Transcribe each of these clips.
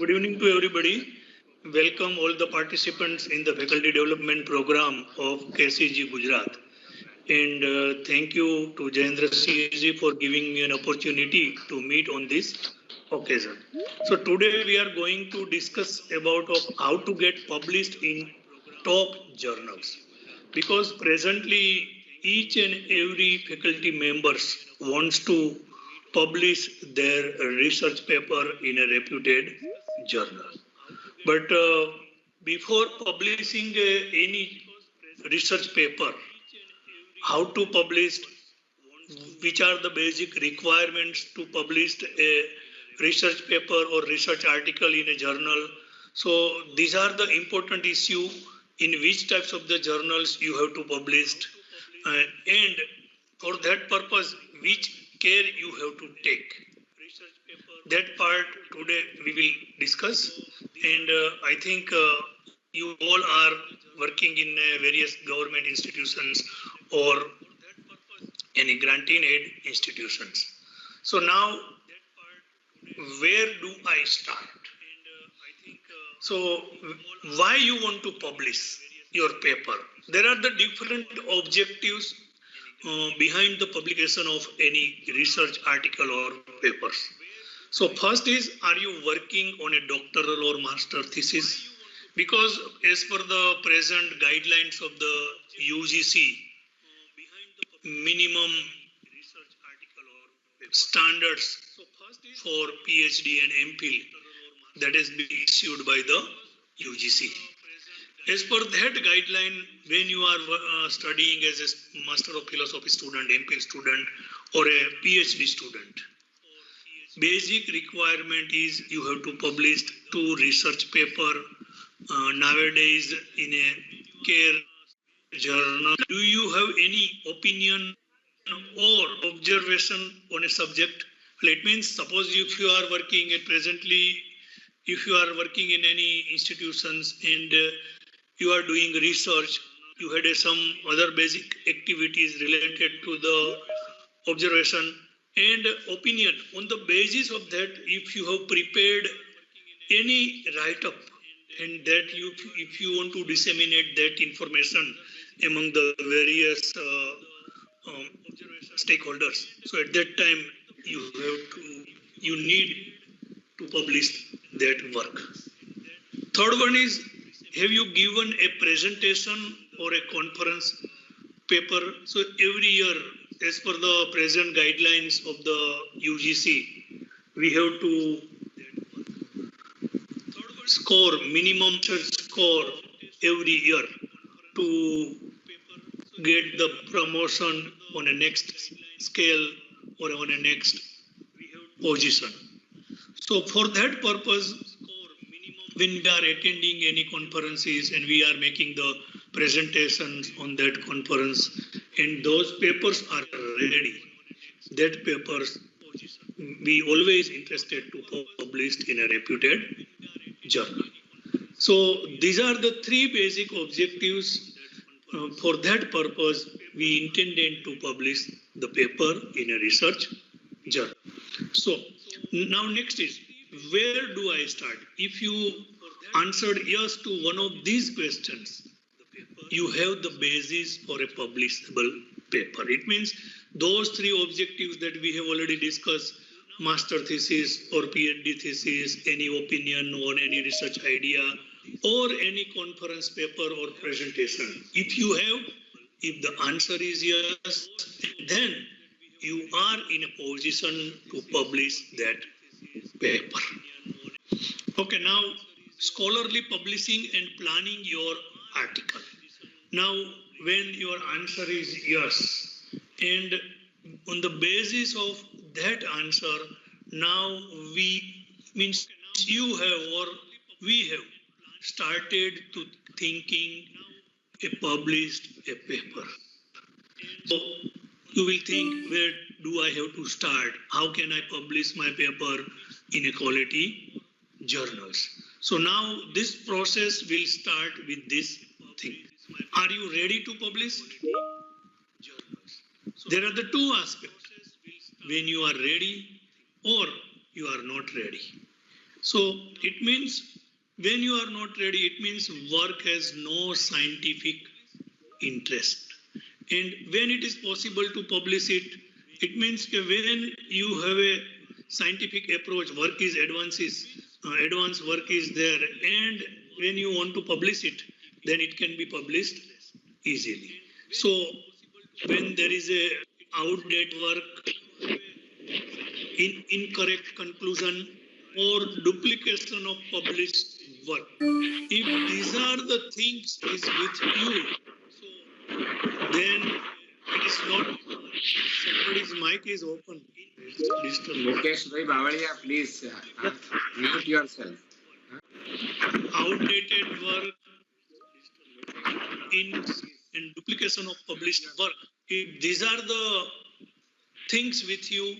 Good evening to everybody. Welcome all the participants in the faculty development program of KCG Gujarat. And thank you to Jayendra CG for giving me an opportunity to meet on this occasion. So today we are going to discuss about of how to get published in top journals. Because presently each and every faculty members wants to publish their research paper in a reputed journal. But before publishing any research paper, how to publish, which are the basic requirements to publish a research paper or research article in a journal. So these are the important issue in which types of the journals you have to publish, and for that purpose, which care you have to take. That part today we will discuss, and I think you all are working in various government institutions or any granting aid institutions. So now, where do I start? So why you want to publish your paper? There are the different objectives behind the publication of any research article or papers. So first is, are you working on a doctoral or master thesis? Because as per the present guidelines of the UGC, minimum standards for PhD and MPhil that has been issued by the UGC. As per that guideline, when you are studying as a Master of Philosophy student, MPhil student, or a PhD student, basic requirement is you have to publish 2 research paper nowadays in a care journal. Do you have any opinion or observation on a subject? It means, suppose if you are working at presently, if you are working in any institutions and you are doing research, you had some other basic activities related to the observation and opinion. On the basis of that, if you have prepared any write-up and that if you want to disseminate that information among the various stakeholders, so at that time you need to publish that work. Third one is, have you given a presentation or a conference paper? So every year, as per the present guidelines of the UGC, we have to score minimum score every year to get the promotion on a next scale or on a next position. So for that purpose, when we are attending any conferences and we are making the presentations on that conference and those papers are ready, that papers we always interested to publish in a reputed journal. So these are the 3 basic objectives. For that purpose, we intended to publish the paper in a research journal. So now next is, where do I start? If you answered yes to one of these questions, you have the basis for a publishable paper. It means those 3 objectives that we have already discussed, master thesis or PhD thesis, any opinion on any research idea, or any conference paper or presentation. If you have, if the answer is yes, then you are in a position to publish that paper. Okay, now scholarly publishing and planning your article. Now, when your answer is yes, and on the basis of that answer, now you have or we have started to thinking a published a paper. So you will think, where do I have to start? How can I publish my paper in a quality journals? So now this process will start with this thing. Are you ready to publish? There are the 2 aspects. When you are ready or you are not ready. So it means when you are not ready, it means work has no scientific interest. And when it is possible to publish it, it means that when you have a scientific approach, work is advanced work is there, and when you want to publish it, then it can be published easily. So when there is a outdated work, incorrect conclusion, or duplication of published work, if these are the things is with you, then it is not. Somebody's mic is open. Mukesh Bhai Bavalia, please mute yourself. Outdated work in duplication of published work. If these are the things with you,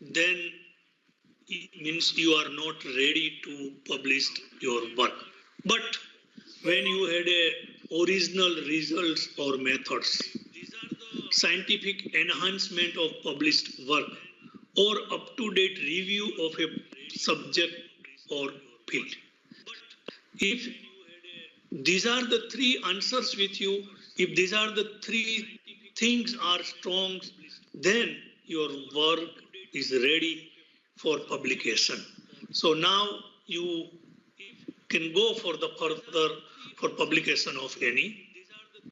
then it means you are not ready to publish your work. But when you had a original results or methods, scientific enhancement of published work, or up-to-date review of a subject or field. If these are the three answers with you, if these are the three things are strong, then your work is ready for publication. So now you can go for the further for publication of any.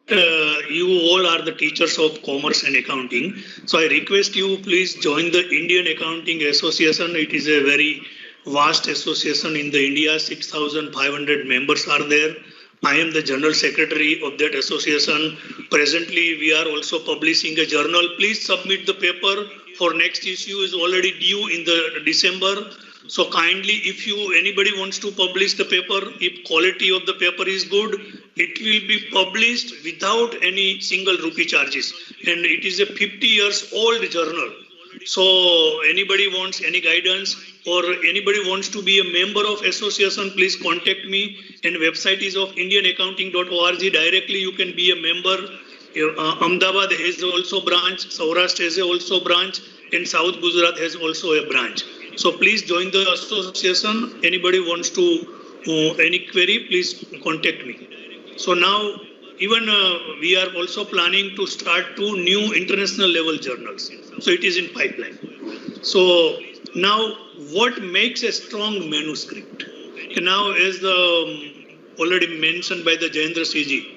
You all are the teachers of commerce and accounting. So I request you please join the Indian Accounting Association. It is a very vast association in the India. 6,500 members are there. I am the General Secretary of that association. Presently, we are also publishing a journal. Please submit the paper for next issue is already due in the December. So kindly, if anybody wants to publish the paper, if quality of the paper is good, it will be published without any single rupee charges. And it is a 50 years old journal. So anybody wants any guidance or anybody wants to be a member of association, please contact me. And website is of indianaccounting.org. Directly you can be a member. Ahmedabad has also branch, Saurashtra has also branch, and South Gujarat has also a branch. So please join the association. Anybody wants to any query, please contact me. So now even we are also planning to start 2 new international level journals. So it is in pipeline. So now what makes a strong manuscript? Now as already mentioned by the Jayendra Siji,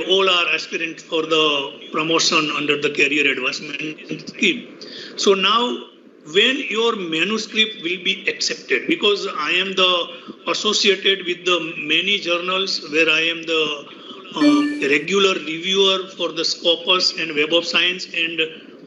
all are aspirants for the promotion under the career advancement scheme. So now when your manuscript will be accepted, because I am associated with the many journals where I am the regular reviewer for the Scopus and Web of Science, and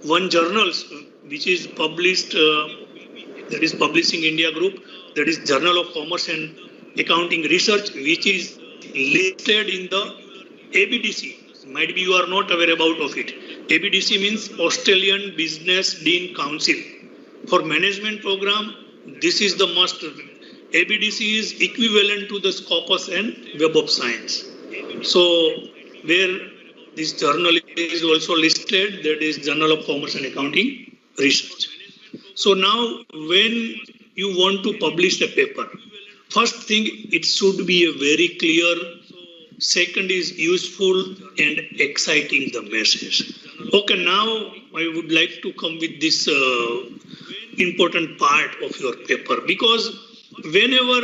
one journals which is published, that is Publishing India Group, that is Journal of Commerce and Accounting Research, which is listed in the ABDC. Might be you are not aware about of it. ABDC means Australian Business Dean Council. For management program, this is the must. ABDC is equivalent to the Scopus and Web of Science. So where this journal is also listed, that is Journal of Commerce and Accounting Research. So now when you want to publish a paper, first thing, it should be a very clear. Second is useful and exciting the message. Okay, now I would like to come with this important part of your paper, because whenever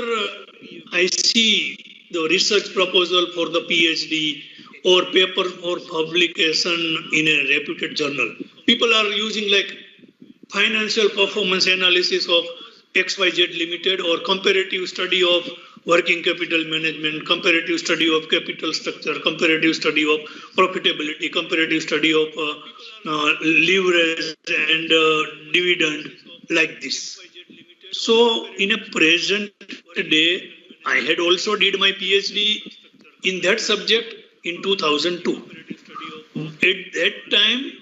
I see the research proposal for the PhD or paper for publication in a reputed journal, people are using like financial performance analysis of XYZ Limited or comparative study of working capital management, comparative study of capital structure, comparative study of profitability, comparative study of leverage and dividend, like this. So in a present day, I had also did my PhD in that subject in 2002. At that time,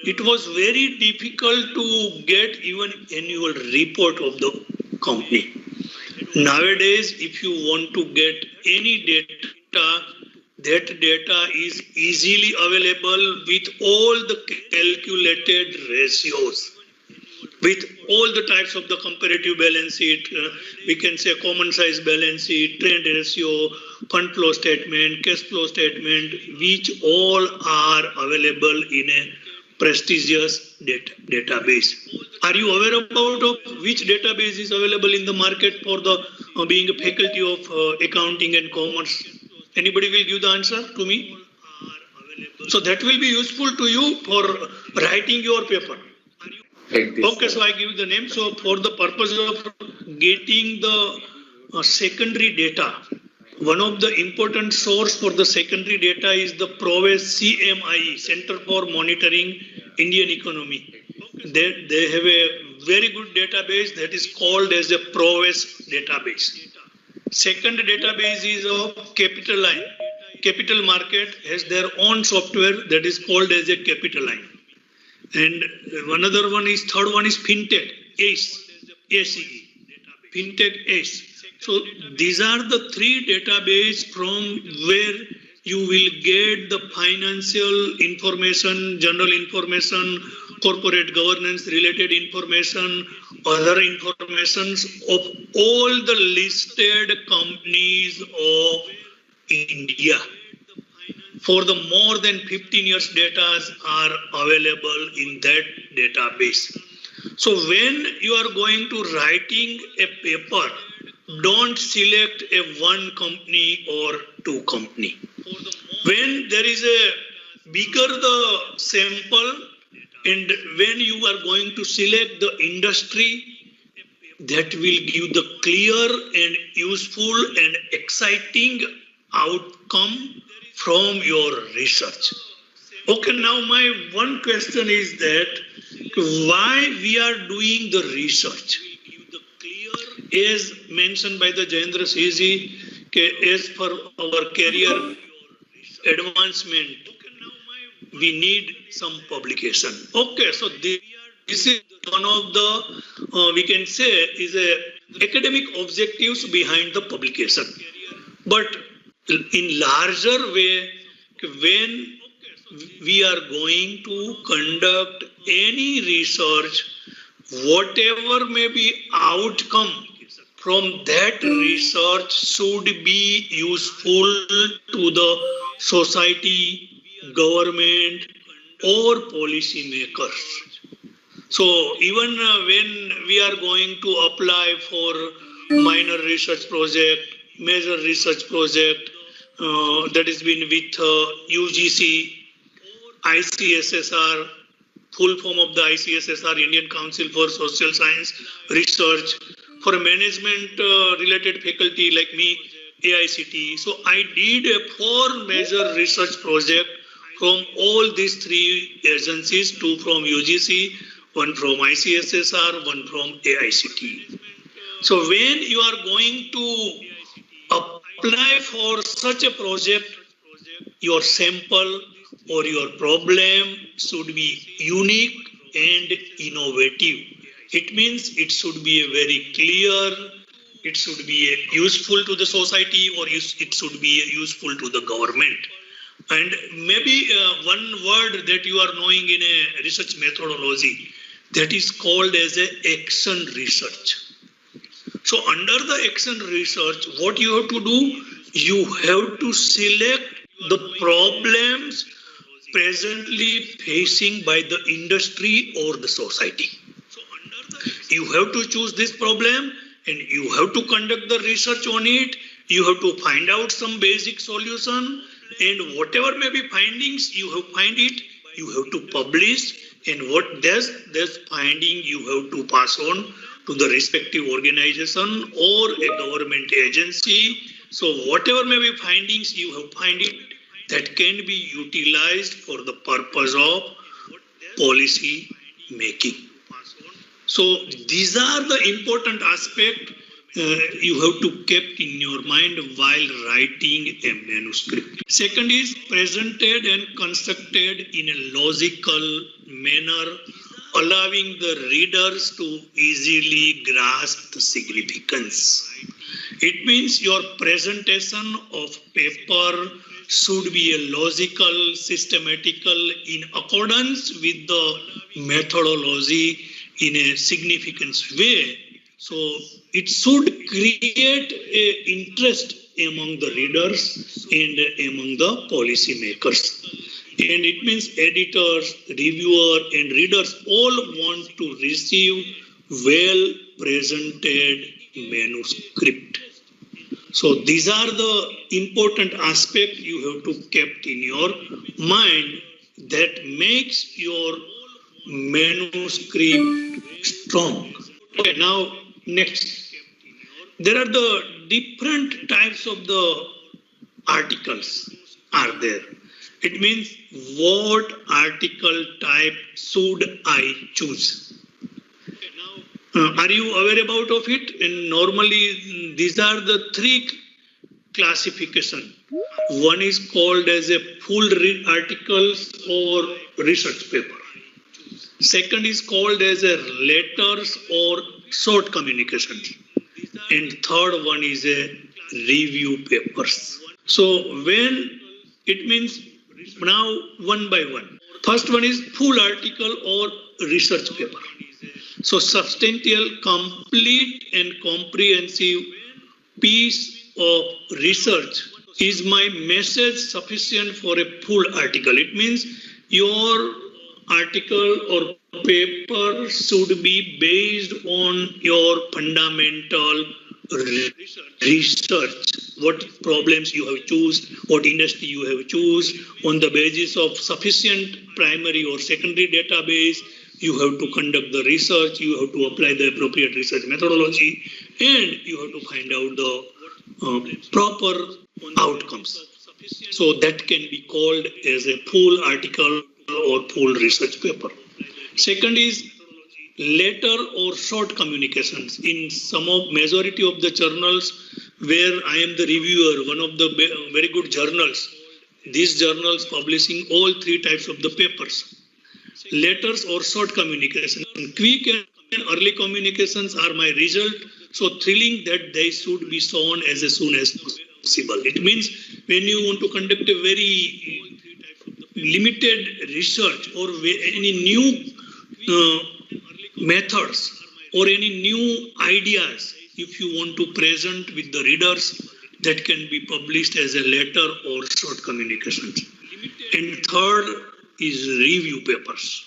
it was very difficult to get even annual report of the company. Nowadays, if you want to get any data, that data is easily available with all the calculated ratios. with all the types of the comparative balance sheet, we can say common size balance sheet, trend ratio, fund flow statement, cash flow statement, which all are available in a prestigious database. Are you aware about which database is available in the market for the being a faculty of accounting and commerce? Anybody will give the answer to me? So that will be useful to you for writing your paper. Okay, so I give the name. So for the purpose of getting the secondary data, one of the important source for the secondary data is the PROVES CMIE, Center for Monitoring Indian Economy. They have a very good database that is called as a PROVES database. Second database is of Capital Line. Capital Market has their own software that is called as a Capital Line. And third one is FinTech, ACE, FinTech ACE. So these are the three databases from where you will get the financial information, general information, corporate governance related information, other informations of all the listed companies of India. For the more than 15 years data are available in that database. So when you are going to writing a paper, don't select a one company or two company. When there is a bigger the sample and when you are going to select the industry, that will give the clear and useful and exciting outcome from your research. Okay, now my one question is that why we are doing the research? As mentioned by the Jayendra Siji, as for our career advancement, we need some publication. Okay, so this is one of the, we can say, is a academic objectives behind the publication. But in larger way, when we are going to conduct any research, whatever may be outcome from that research should be useful to the society, government, or policy makers. So even when we are going to apply for minor research project, major research project that has been with UGC, ICSSR, full form of the ICSSR, Indian Council for Social Science Research, for a management related faculty like me, AICT. So I did a 4 major research project from all these 3 agencies, 2 from UGC, 1 from ICSSR, 1 from AICT. So when you are going to apply for such a project, your sample or your problem should be unique and innovative. It means it should be a very clear, it should be useful to the society, or it should be useful to the government. And maybe one word that you are knowing in a research methodology, that is called as a action research. So under the action research, what you have to do, you have to select the problems presently facing by the industry or the society. You have to choose this problem and you have to conduct the research on it. You have to find out some basic solution, and whatever may be findings, you have find it, you have to publish, and what this finding you have to pass on to the respective organization or a government agency. So whatever may be findings you have find it, that can be utilized for the purpose of policy making. So these are the important aspects you have to keep in your mind while writing a manuscript. Second is presented and constructed in a logical manner, allowing the readers to easily grasp the significance. It means your presentation of paper should be a logical, systematical, in accordance with the methodology in a significant way. So it should create a interest among the readers and among the policy makers. And it means editors, reviewer, and readers all want to receive well presented manuscript. So these are the important aspects you have to keep in your mind that makes your manuscript strong. Okay, now next. There are the different types of the articles are there. It means what article type should I choose? Are you aware about of it? And normally these are the three classification. One is called as a full articles or research paper. Second is called as a letters or short communications. And third one is a review papers. So when it means now one by one. First one is full article or research paper. So substantial, complete and comprehensive piece of research is my message sufficient for a full article. It means your article or paper should be based on your fundamental research. What problems you have choose, what industry you have choose, on the basis of sufficient primary or secondary database, you have to conduct the research, you have to apply the appropriate research methodology, and you have to find out the proper outcomes. So that can be called as a full article or full research paper. Second is letter or short communications. In some of majority of the journals where I am the reviewer, one of the very good journals, these journals publishing all three types of the papers. Letters or short communication. Quick and early communications are my result, so thrilling that they should be shown as soon as possible. It means when you want to conduct a very limited research or any new methods or any new ideas, if you want to present with the readers, that can be published as a letter or short communications. And third is review papers.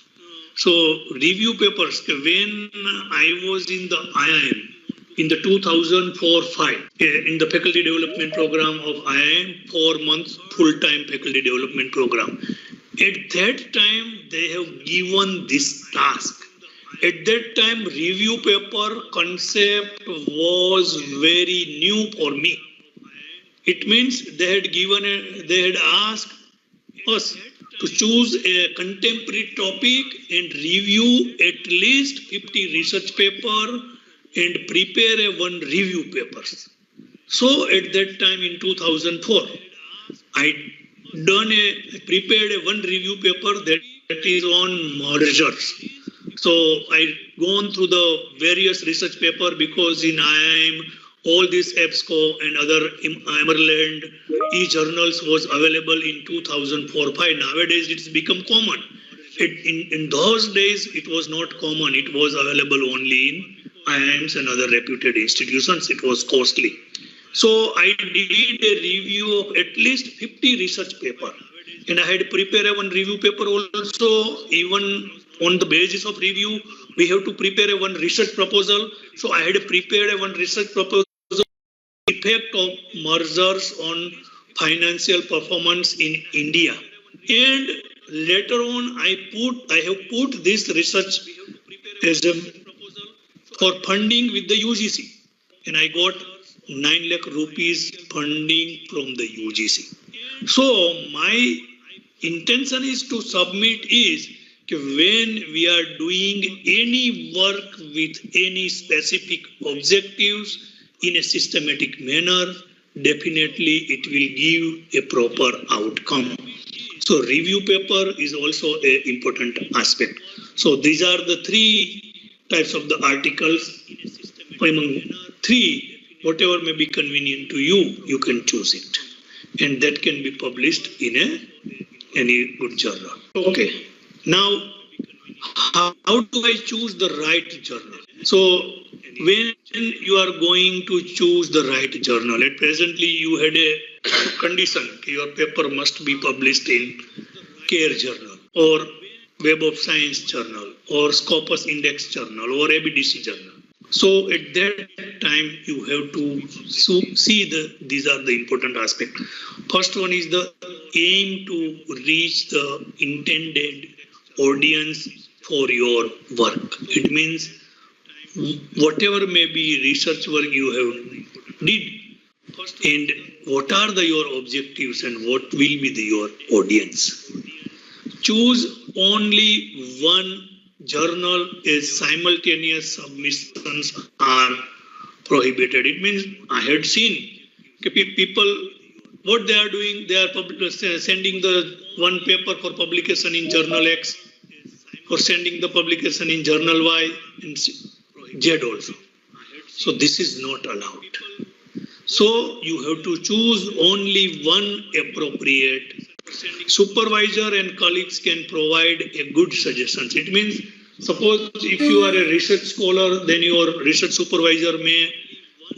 So review papers, when I was in the IIM in the 2004-05 in the faculty development program of IIM, 4 months full-time faculty development program. At that time, they have given this task. At that time, review paper concept was very new for me. It means they had asked us to choose a contemporary topic and review at least 50 research paper and prepare one review papers. So at that time in 2004, I prepared one review paper that is on mergers. So I gone through the various research paper because in IIM, all these EBSCO and other Emerald e-journals was available in 2004-05. Nowadays, it's become common. In those days, it was not common. It was available only in IIMs and other reputed institutions. It was costly. So I did a review of at least 50 research paper. And I had prepared one review paper also. Even on the basis of review, we have to prepare one research proposal. So I had prepared one research proposal. Effect of mergers on financial performance in India, and later on I have put this research as for funding with the UGC, and I got 9 lakh rupees funding from the UGC. So my intention is to submit is when we are doing any work with any specific objectives in a systematic manner, definitely it will give a proper outcome. So review paper is also an important aspect. So these are the 3 types of the articles. Among 3, whatever may be convenient to you, you can choose it. And that can be published in any good journal. Okay. Now, how do I choose the right journal? So when you are going to choose the right journal, at presently you had a condition, your paper must be published in CARE journal or Web of Science journal or Scopus Index journal or ABDC journal. So at that time you have to see these are the important aspects. First one is the aim to reach the intended audience for your work. It means whatever may be research work you have did, and what are your objectives and what will be your audience. Choose only one journal as simultaneous submissions are prohibited. It means I had seen people, what they are doing, they are sending the one paper for publication in journal X or sending the publication in journal Y and Z also. So this is not allowed. So you have to choose only one appropriate. Supervisor and colleagues can provide a good suggestions. It means, suppose if you are a research scholar, then your research supervisor may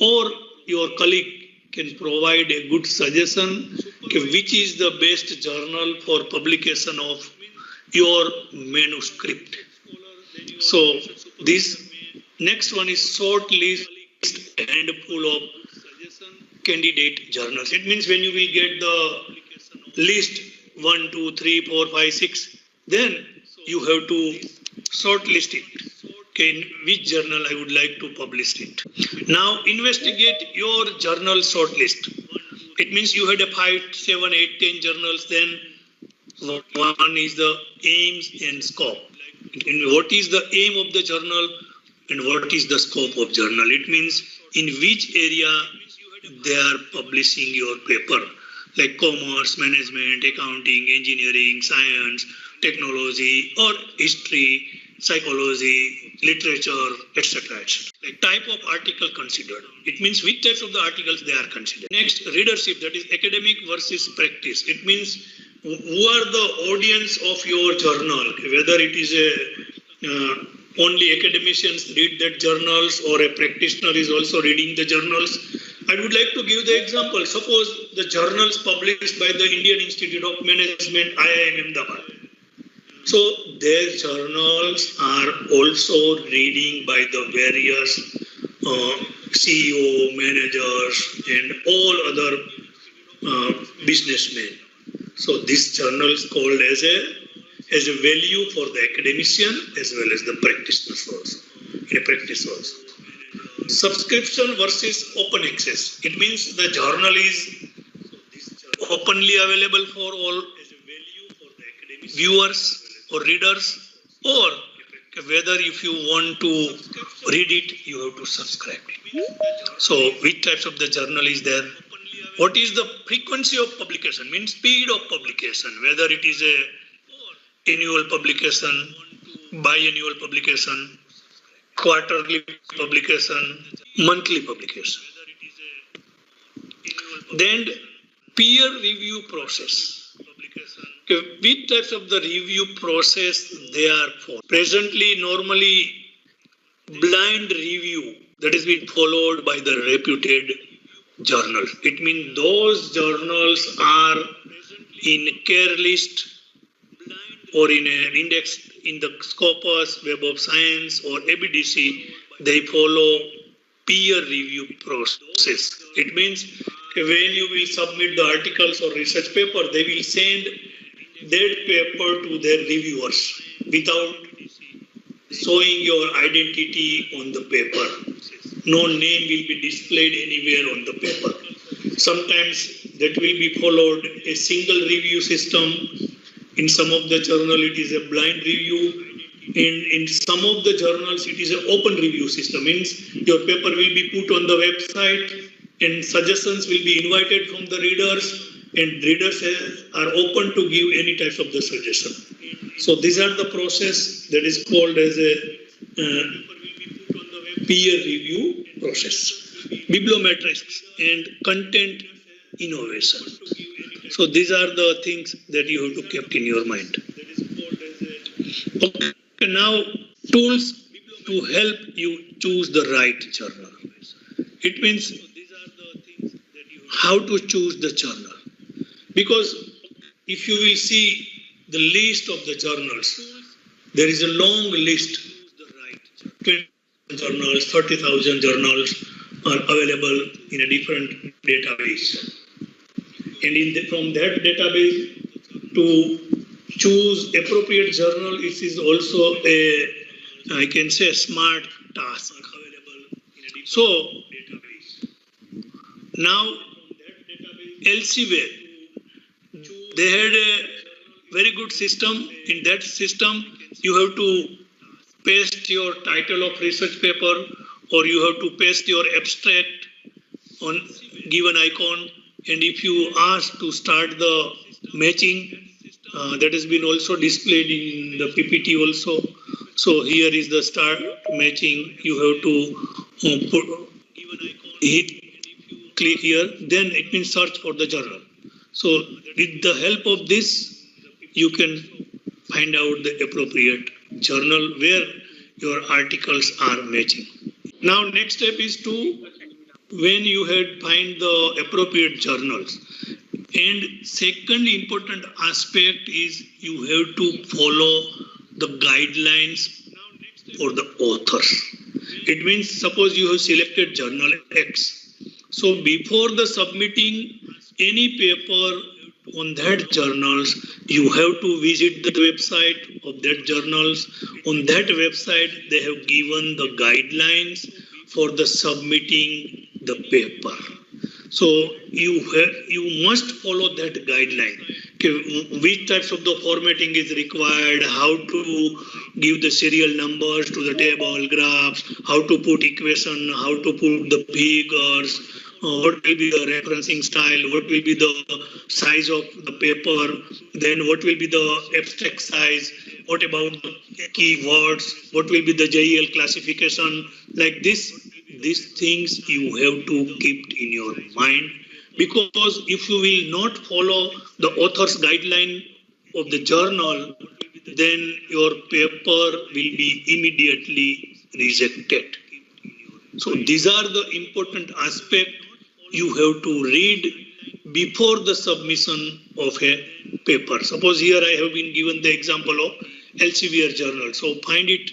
or your colleague can provide a good suggestion which is the best journal for publication of your manuscript. So this next one is short list handful of candidate journals. It means when you will get the list 1, 2, 3, 4, 5, 6, then you have to shortlist it. Okay, in which journal I would like to publish it. Now investigate your journal shortlist. It means you had a 5, 7, 8, 10 journals. Then one is the aims and scope. And what is the aim of the journal and what is the scope of journal? It means in which area they are publishing your paper, like commerce, management, accounting, engineering, science, technology, or history, psychology, literature, etc. Like type of article considered. It means which types of the articles they are considered. Next, readership, that is academic versus practice. It means who are the audience of your journal, whether it is a only academicians read that journals or a practitioner is also reading the journals. I would like to give the example. Suppose the journals published by the Indian Institute of Management, IIM Ahmedabad. So their journals are also reading by the various CEO, managers and all other businessmen. So this journal is called as a value for the academician as well as the practitioners also, in a practice also. Subscription versus open access. It means the journal is openly available for all viewers or readers, or whether if you want to read it, you have to subscribe it. So which types of the journal is there? What is the frequency of publication? Means speed of publication, whether it is a annual publication, biannual publication, quarterly publication, monthly publication. Then peer review process. Okay, which types of the review process they are for? Presently, normally blind review that is being followed by the reputed journals. It means those journals are in care list or in an index in the Scopus, Web of Science or ABDC, they follow peer review process. It means when you will submit the articles or research paper, they will send that paper to their reviewers without showing your identity on the paper. No name will be displayed anywhere on the paper. Sometimes that will be followed a single review system. In some of the journal, it is a blind review. In some of the journals, it is an open review system. Means your paper will be put on the website and suggestions will be invited from the readers, and readers are open to give any types of the suggestion. So these are the process that is called as a peer review process. Bibliometrics and content innovation. So these are the things that you have to keep in your mind. Okay, Okay, now tools to help you choose the right journal. It means how to choose the journal. Because if you will see the list of the journals, there is a long list. 20 journals, 30,000 journals are available in a different database. And from that database to choose appropriate journal, it is also I can say, a smart task. So now Elsewhere, they had a very good system. In that system, you have to paste your title of research paper, or you have to paste your abstract on given icon. And if you ask to start the matching, that has been also displayed in the PPT also. So here is the start matching. You have to click here, then it means search for the journal. So with the help of this, you can find out the appropriate journal where your articles are matching. Now next step is to, when you had find the appropriate journals. And second important aspect is you have to follow the guidelines for the authors. It means suppose you have selected journal X. So before the submitting any paper on that journals, you have to visit the website of that journals. On that website, they have given the guidelines for the submitting the paper. So you must follow that guideline. Okay, which types of the formatting is required, how to give the serial numbers to the table, graphs, how to put equation, how to put the figures, what will be the referencing style, what will be the size of the paper, then what will be the abstract size, what about the keywords, what will be the JEL classification, like this. These things you have to keep in your mind, because if you will not follow the author's guideline of the journal, then your paper will be immediately rejected. So these are the important aspects you have to read before the submission of a paper. Suppose here I have been given the example of Elsevier journal. So find it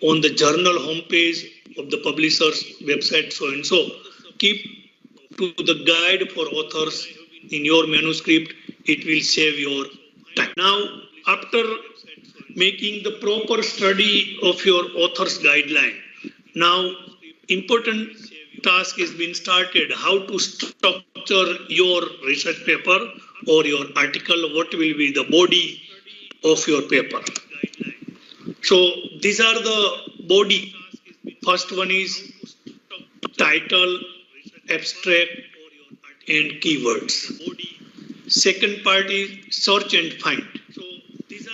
on the journal homepage of the publisher's website, so and so. Keep to the guide for authors in your manuscript. It will save your time. Now, after making the proper study of your author's guideline, now important task has been started. How to structure your research paper or your article, what will be the body of your paper. So these are the body. First one is title, abstract, and keywords. Second part is search and find.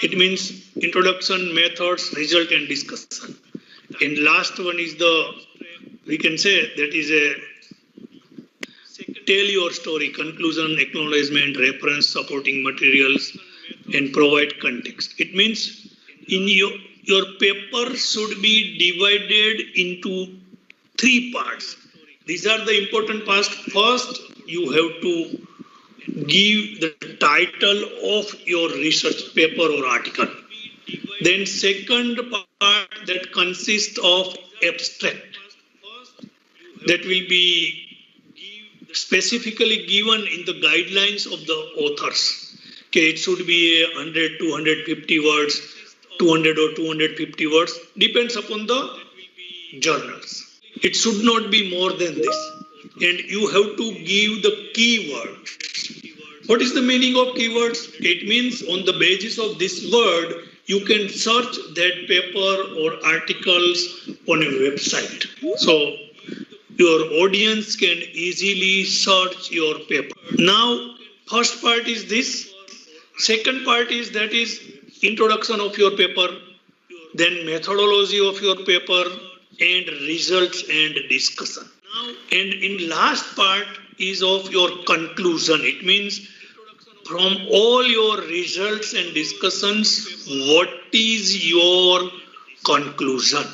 It means introduction, methods, result, and discussion. And last one is we can say that is a tell your story, conclusion, acknowledgement, reference, supporting materials, and provide context. It means in your paper should be divided into 3 parts. These are the important parts. First, you have to give the title of your research paper or article. Then second part that consists of abstract. That will be specifically given in the guidelines of the authors. Okay, it should be 100, 250 words, 200 or 250 words, depends upon the journals. It should not be more than this. And you have to give the keywords. What is the meaning of keywords? It means on the basis of this word, you can search that paper or articles on a website. So your audience can easily search your paper. Now, first part is this. Second part is that is introduction of your paper, then methodology of your paper, and results and discussion. And in last part is of your conclusion. It means from all your results and discussions, what is your conclusion?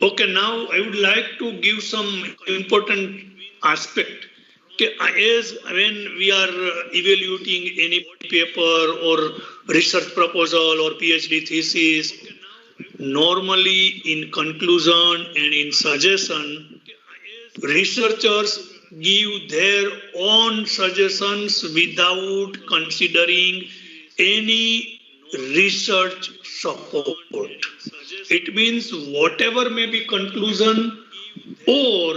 Okay, now I would like to give some important aspect. Okay, as when we are evaluating any paper or research proposal or PhD thesis, normally in conclusion and in suggestion, researchers give their own suggestions without considering any research support. It means whatever may be conclusion or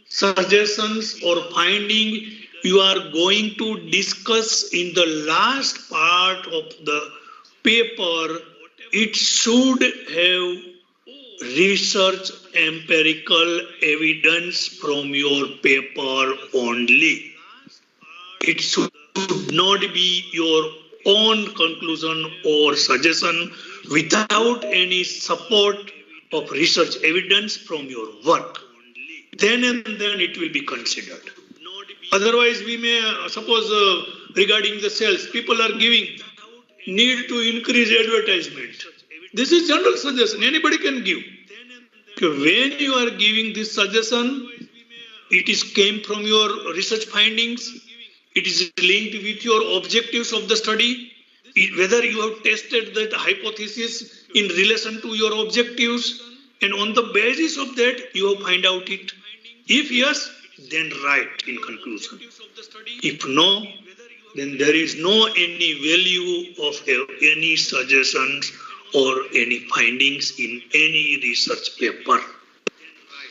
suggestions or finding you are going to discuss in the last part of the paper, it should have research empirical evidence from your paper only. It should not be your own conclusion or suggestion without any support of research evidence from your work. Then and then it will be considered. Otherwise, we may suppose regarding the sales, people are giving need to increase advertisement. This is general suggestion, anybody can give. When you are giving this suggestion, it is came from your research findings, it is linked with your objectives of the study, whether you have tested that hypothesis in relation to your objectives, and on the basis of that, you have find out it. If yes, then write in conclusion. If no, then there is no any value of any suggestions or any findings in any research paper.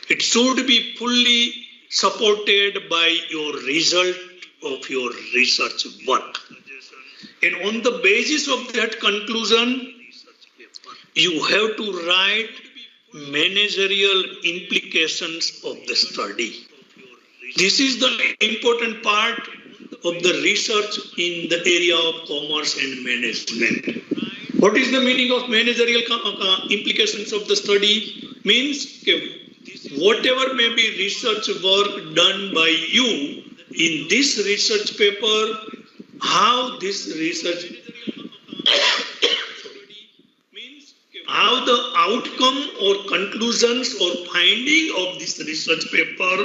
It should be fully supported by your result of your research work. And on the basis of that conclusion, you have to write managerial implications of the study. This is the important part of the research in the area of commerce and management. What is the meaning of managerial implications of the study? Means whatever may be research work done by you in this research paper, how this research how the outcome or conclusions or finding of this research paper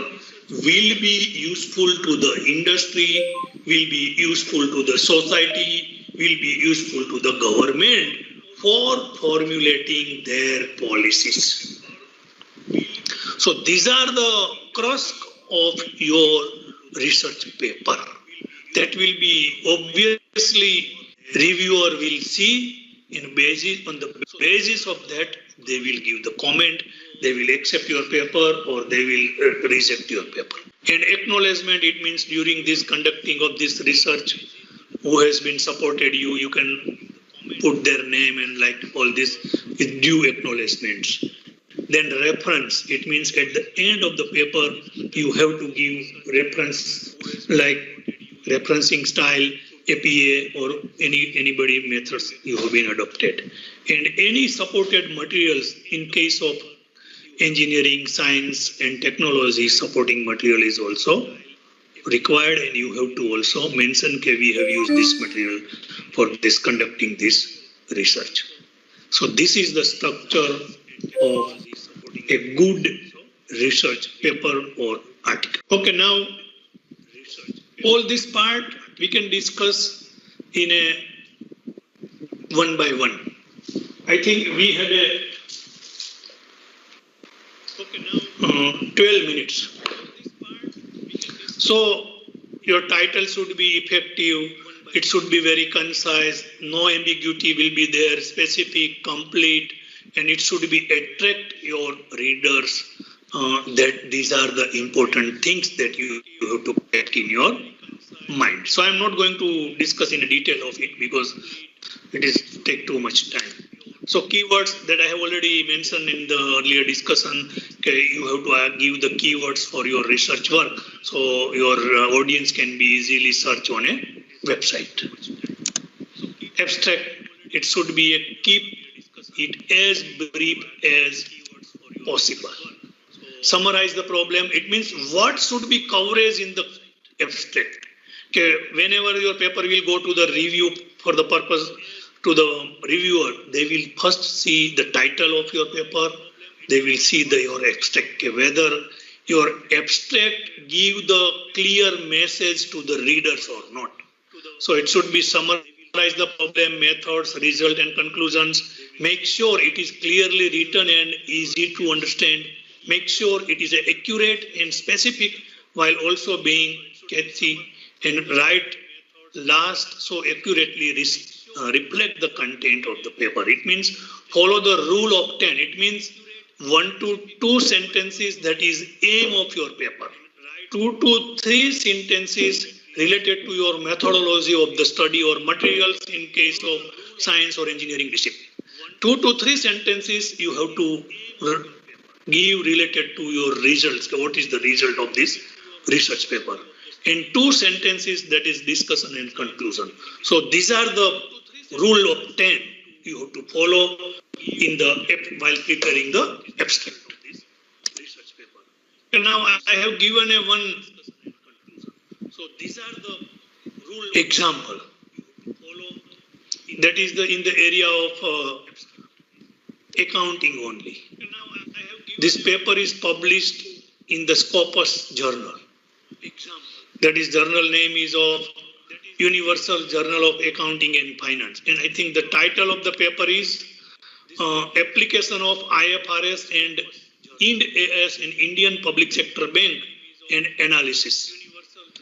will be useful to the industry, will be useful to the society, will be useful to the government for formulating their policies. So these are the crux of your research paper. That will be obviously reviewer will see on the basis of that they will give the comment, they will accept your paper or they will reject your paper. And acknowledgement, it means during this conducting of this research, who has been supported you, you can put their name and like all this with due acknowledgements. Then reference, it means at the end of the paper, you have to give reference like referencing style, APA or anybody methods you have been adopted. And any supported materials in case of engineering, science and technology supporting material is also required, and you have to also mention that we have used this material for this conducting this research. So this is the structure of a good research paper or article. Okay, now all this part we can discuss in a one by one. I think we had a 12 minutes. So your title should be effective, it should be very concise, no ambiguity will be there, specific, complete, and it should be attract your readers that these are the important things that you have to take in your mind. So I'm not going to discuss in detail of it because it is take too much time. So keywords that I have already mentioned in the earlier discussion, okay, you have to give the keywords for your research work so your audience can be easily search on a website. Abstract, it should be a keep it as brief as possible. Summarize the problem, it means what should be coverage in the abstract. Okay, whenever your paper will go to the review for the purpose to the reviewer, they will first see the title of your paper. They will see your abstract. Okay, whether your abstract give the clear message to the readers or not. So it should be summarize the problem, methods, result and conclusions. Make sure it is clearly written and easy to understand. Make sure it is accurate and specific while also being catchy, and write last so accurately reflect the content of the paper. It means follow the rule of 10. It means 1 to 2 sentences, that is aim of your paper. 2 to 3 sentences related to your methodology of the study or materials in case of science or engineering discipline. 2 to 3 sentences you have to give related to your results. What is the result of this research paper? In 2 sentences, that is discussion and conclusion. So these are the rule of 10 you have to follow in the while preparing the abstract. And now I have given a one. So these are the rule example. That is in the area of accounting only. This paper is published in the Scopus Journal. That is journal name is of Universal Journal of Accounting and Finance. And I think the title of the paper is Application of IFRS and Ind AS in Indian Public Sector Bank and Analysis.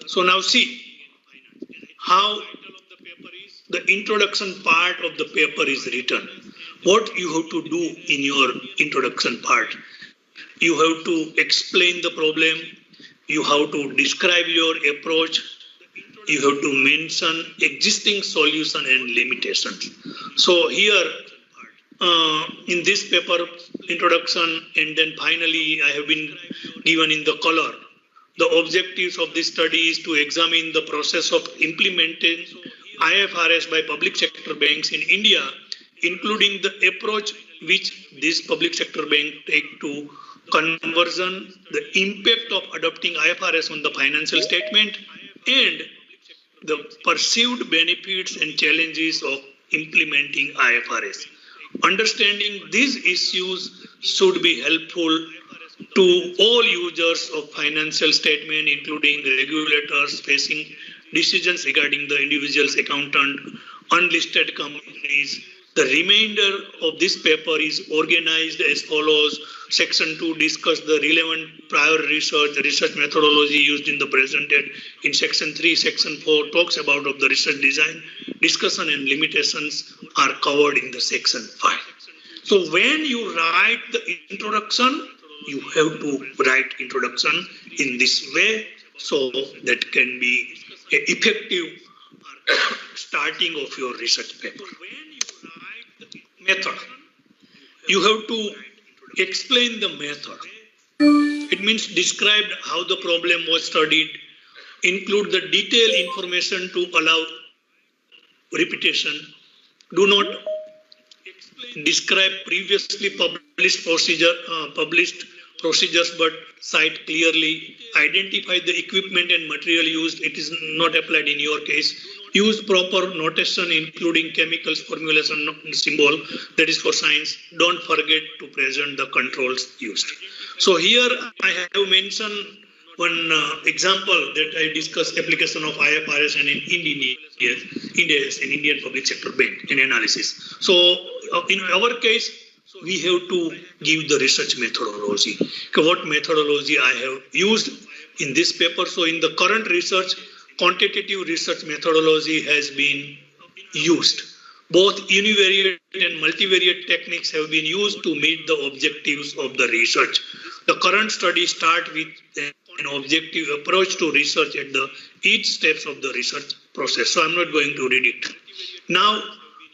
So now see how the introduction part of the paper is written. What you have to do in your introduction part? You have to explain the problem. You have to describe your approach. You have to mention existing solution and limitations. So here, in this paper, introduction, and then finally I have been given in the color. The objectives of this study is to examine the process of implementing IFRS by public sector banks in India, including the approach which this public sector bank take to conversion, the impact of adopting IFRS on the financial statement, and the perceived benefits and challenges of implementing IFRS. Understanding these issues should be helpful to all users of financial statement, including regulators facing decisions regarding the individual's accountant, unlisted companies. The remainder of this paper is organized as follows. Section 2 discuss the relevant prior research, the research methodology used in the presented. In Section 3, Section 4 talks about of the research design. Discussion and limitations are covered in the Section 5. So when you write the introduction, you have to write introduction in this way so that can be an effective starting of your research paper. Method. You have to explain the method. It means describe how the problem was studied, include the detailed information to allow repetition. Do not describe previously published procedures, but cite clearly. Identify the equipment and material used. It is not applied in your case. Use proper notation, including chemicals, formulation, symbol, that is for science. Don't forget to present the controls used. So here I have mentioned one example that I discussed application of IFRS and in Indian Public Sector Bank in analysis. So in our case, we have to give the research methodology. What methodology I have used in this paper. So in the current research, quantitative research methodology has been used. Both univariate and multivariate techniques have been used to meet the objectives of the research. The current study starts with an objective approach to research at each steps of the research process. So I'm not going to read it. Now,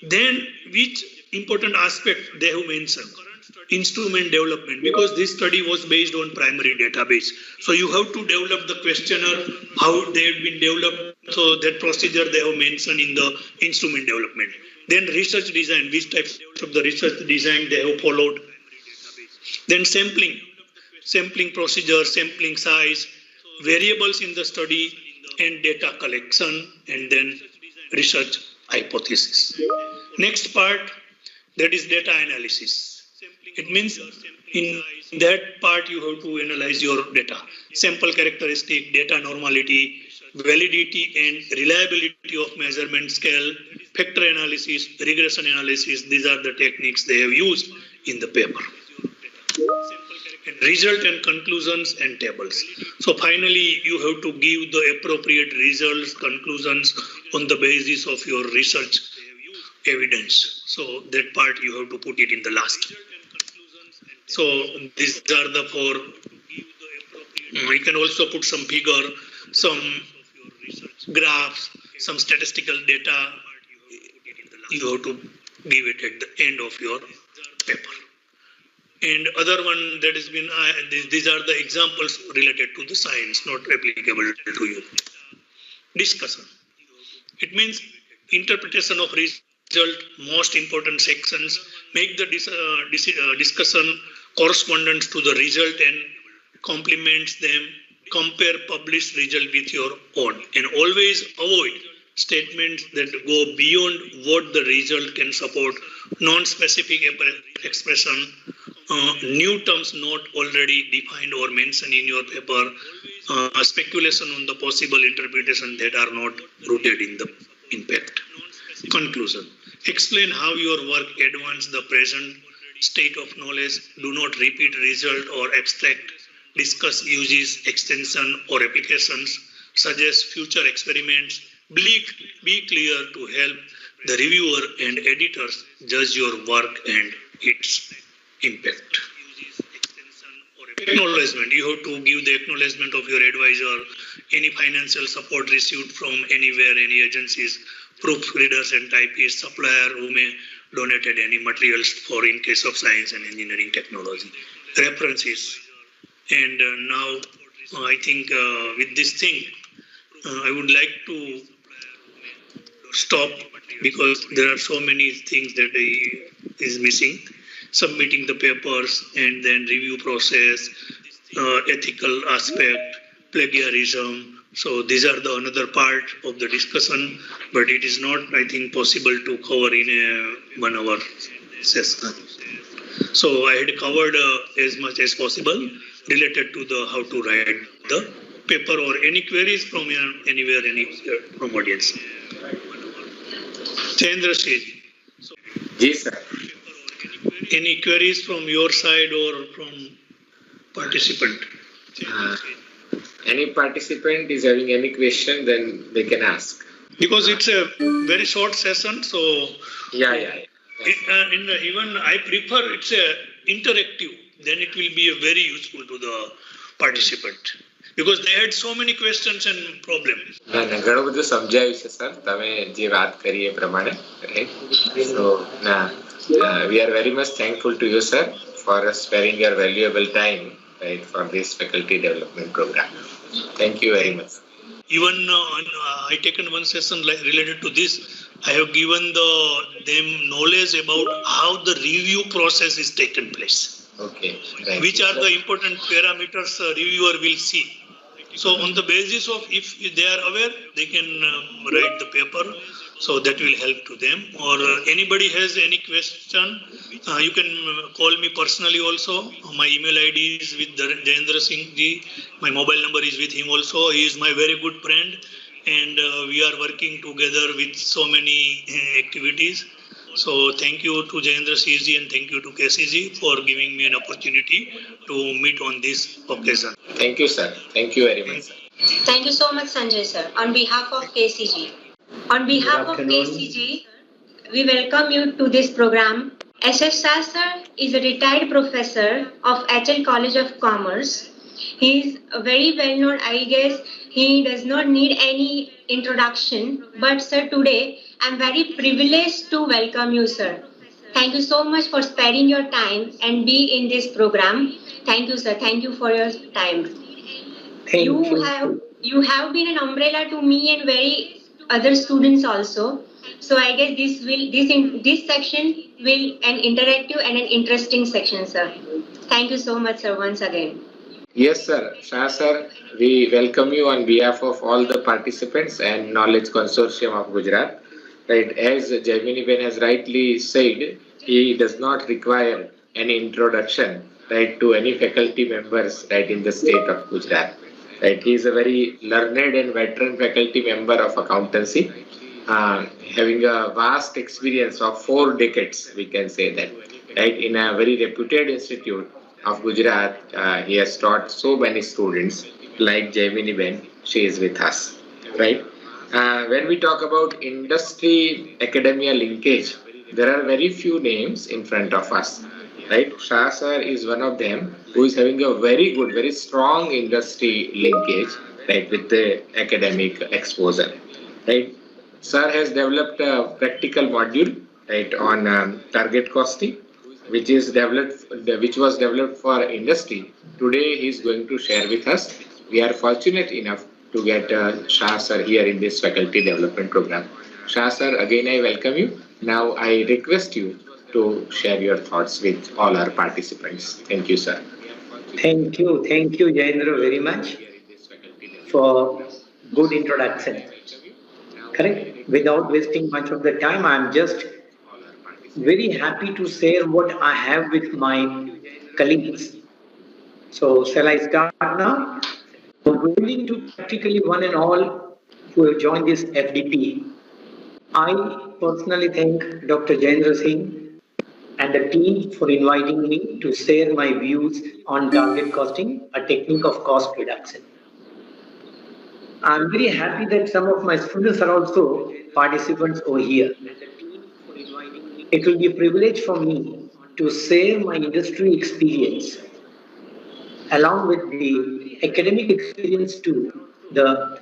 then which important aspect they have mentioned? Instrument development, because this study was based on primary database. So you have to develop the questionnaire, how they have been developed. So that procedure they have mentioned in the instrument development. Then research design, which types of the research design they have followed. Then sampling procedure, sampling size, variables in the study, and data collection, and then research hypothesis. Next part, that is data analysis. It means in that part you have to analyze your data, sample characteristic, data normality, validity and reliability of measurement scale, factor analysis, regression analysis. These are the techniques they have used in the paper. And result and conclusions and tables. So finally, you have to give the appropriate results, conclusions on the basis of your research evidence. So that part you have to put it in the last. So these are the four. You can also put some figure, some graphs, some statistical data. You have to give it at the end of your paper. And other one that has been, these are the examples related to the science, not applicable to you. Discussion. It means interpretation of result, most important sections, make the discussion correspondence to the result and complements them, compare published result with your own, and always avoid statements that go beyond what the result can support, non-specific expression, new terms not already defined or mentioned in your paper, speculation on the possible interpretation that are not rooted in the impact. Conclusion. Explain how your work advances the present state of knowledge. Do not repeat result or abstract. Discuss uses, extension or applications. Suggest future experiments. Be clear to help the reviewer and editors judge your work and its impact. Acknowledgement. You have to give the acknowledgement of your advisor, any financial support received from anywhere, any agencies, proofreaders and typists, supplier who may donated any materials for in case of science and engineering technology. References. And now I think with this thing, I would like to stop because there are so many things that is missing. Submitting the papers and then review process, ethical aspect, plagiarism. So these are the another part of the discussion, but it is not, I think, possible to cover in a 1 hour session. So I had covered as much as possible related to the how to write the paper or any queries from anywhere, from audience. Chandra says. Yes, sir. Any queries from your side or from participant? Any participant is having any question, then they can ask. Because it's a very short session, so Yeah. Even I prefer it's a interactive. Then it will be a very useful to the participant because they had so many questions and problems. ઘણું બધું સમજાયું છે sir તમે જે વાત કરી એ પ્રમાણે right so we are very much thankful to you sir for sparing your valuable time right for this faculty development program. Thank you very much. Even I taken one session related to this. I have given them knowledge about how the review process is taken place. Okay. Right. Which are the important parameters reviewer will see. So on the basis of if they are aware, they can write the paper. So that will help to them. Or anybody has any question, you can call me personally also. My email ID is with Jayendra Singh ji. My mobile number is with him also. He is my very good friend. And we are working together with so many activities. So thank you to Jayendra Singh ji and thank you to KCG for giving me an opportunity to meet on this occasion. Thank you, sir. Thank you very much, sir. Thank you so much, Sanjay sir. On behalf of KCG. On behalf of KCG, we welcome you to this program. S.S. Shah sir is a retired professor of HL College of Commerce. He is very well known, I guess. He does not need any introduction. But sir, today I am very privileged to welcome you, sir. Thank you so much for sparing your time and be in this program. Thank you, sir. Thank you for your time. You have been an umbrella to me and very other students also. So I guess this section will an interactive and an interesting section, sir. Thank you so much, sir, once again. Yes, sir. Shah, sir, we welcome you on behalf of all the participants and Knowledge Consortium of Gujarat. Right, as Jaimini Ben has rightly said, he does not require any introduction, right, to any faculty members, right, in the state of Gujarat. Right, he is a very learned and veteran faculty member of accountancy, having a vast experience of 4 decades, we can say that, right, in a very reputed institute of Gujarat. He has taught so many students like Jaimini Ben. She is with us, right? When we talk about industry academia linkage, there are very few names in front of us, right? Shah sir is one of them who is having a very good, very strong industry linkage, right, with the academic exposure, right? Sir has developed a practical module, right, on target costing, which was developed for industry. Today he is going to share with us. We are fortunate enough to get Shah sir here in this faculty development program. Shah sir, again I welcome you. Now I request you to share your thoughts with all our participants. Thank you, sir. Thank you, Jayendra, very much for good introduction. Correct? Without wasting much of the time, I'm just very happy to share what I have with my colleagues. So, shall I start now? Good evening to practically one and all who have joined this FDP. I personally thank Dr. Jayendra Singh and the team for inviting me to share my views on target costing, a technique of cost reduction. I'm very happy that some of my students are also participants over here. It will be a privilege for me to share my industry experience along with the academic experience to the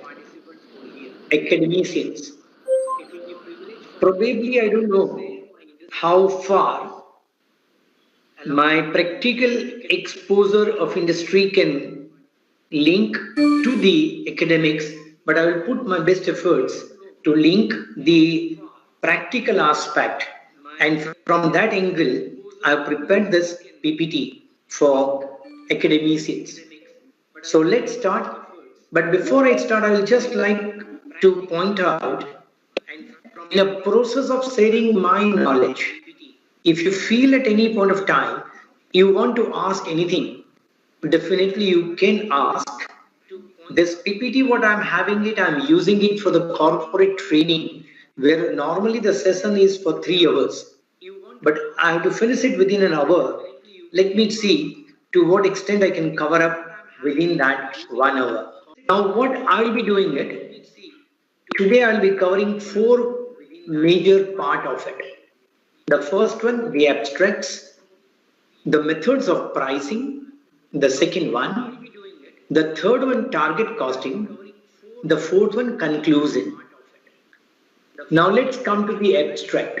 academicians. Probably I don't know how far my practical exposure of industry can link to the academics, but I will put my best efforts to link the practical aspect. And from that angle, I have prepared this PPT for academicians. So let's start. But before I start, I will just like to point out, in a process of sharing my knowledge, if you feel at any point of time you want to ask anything, definitely you can ask. This PPT, what I'm having it, I'm using it for the corporate training, where normally the session is for 3 hours. But I have to finish it within an hour. Let me see to what extent I can cover up within that 1 hour. Now, what I'll be doing it, today I'll be covering 4 major part of it. The first one, the abstracts, the methods of pricing, the second one, the third one, target costing, the fourth one, conclusion. Now let's come to the abstract.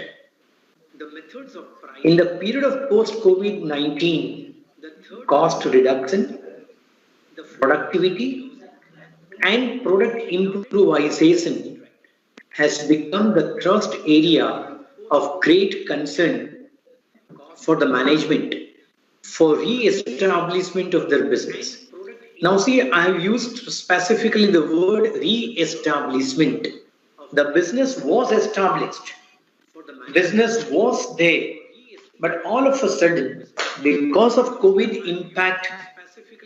In the period of post-COVID-19, cost reduction, productivity, and product improvisation has become the thrust area of great concern for the management for re-establishment of their business. Now see, I have used specifically the word re-establishment. The business was established, business was there, but all of a sudden, because of COVID impact,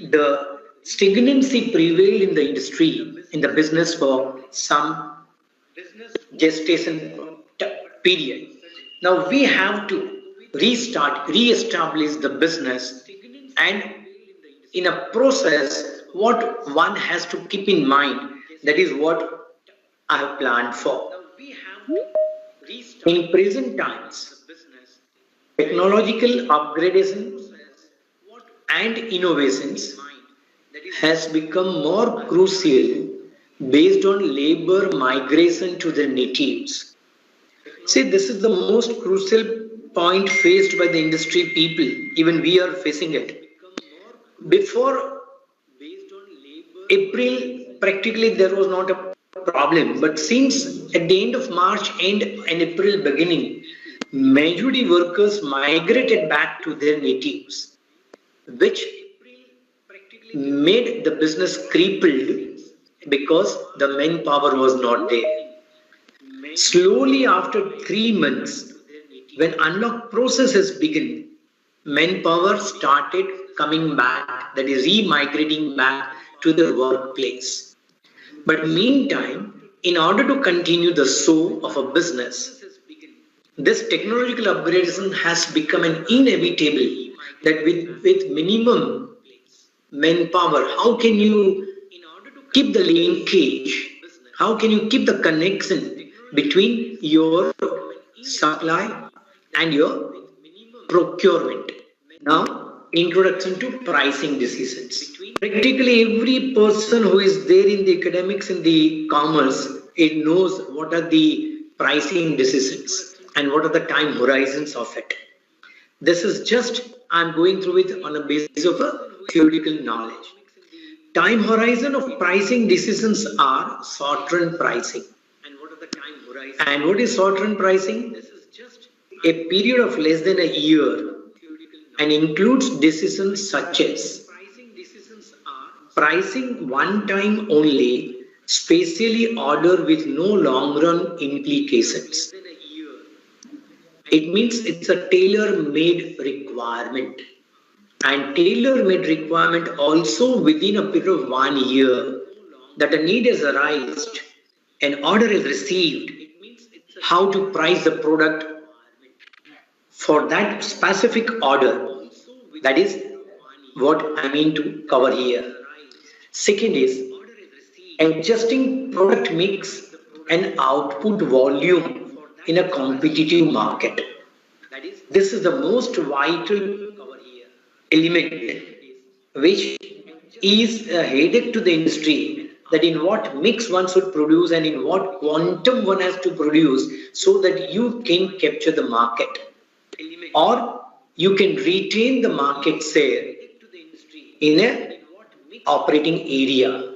the stagnancy prevailed in the industry, in the business for some gestation period. Now we have to restart, re-establish the business, and in a process, what one has to keep in mind, that is what I have planned for. In present times, technological upgradation and innovations has become more crucial based on labor migration to their natives. See, this is the most crucial point faced by the industry people. Even we are facing it. Before April, practically there was not a problem. But since at the end of March and April beginning, majority workers migrated back to their natives, which made the business crippled because the manpower was not there. Slowly after 3 months, when unlock processes began, manpower started coming back, that is re-migrating back to the workplace. But meantime, in order to continue the soul of a business, this technological upgradation has become an inevitable that with minimum manpower, how can you keep the linkage? How can you keep the connection between your supply and your procurement? Now, introduction to pricing decisions. Practically every person who is there in the academics and the commerce, it knows what are the pricing decisions and what are the time horizons of it. This is just, I'm going through it on a basis of a theoretical knowledge. Time horizon of pricing decisions are short-run pricing. And what is short-run pricing? A period of less than a year and includes decisions such as pricing one time only, specially order with no long-run implications. It means it's a tailor-made requirement. And tailor-made requirement also within a period of 1 year that a need has arisen, an order is received, how to price the product for that specific order. That is what I mean to cover here. Second is adjusting product mix and output volume in a competitive market. This is the most vital element which is a headache to the industry, that in what mix one should produce and in what quantum one has to produce so that you can capture the market or you can retain the market share in a operating area.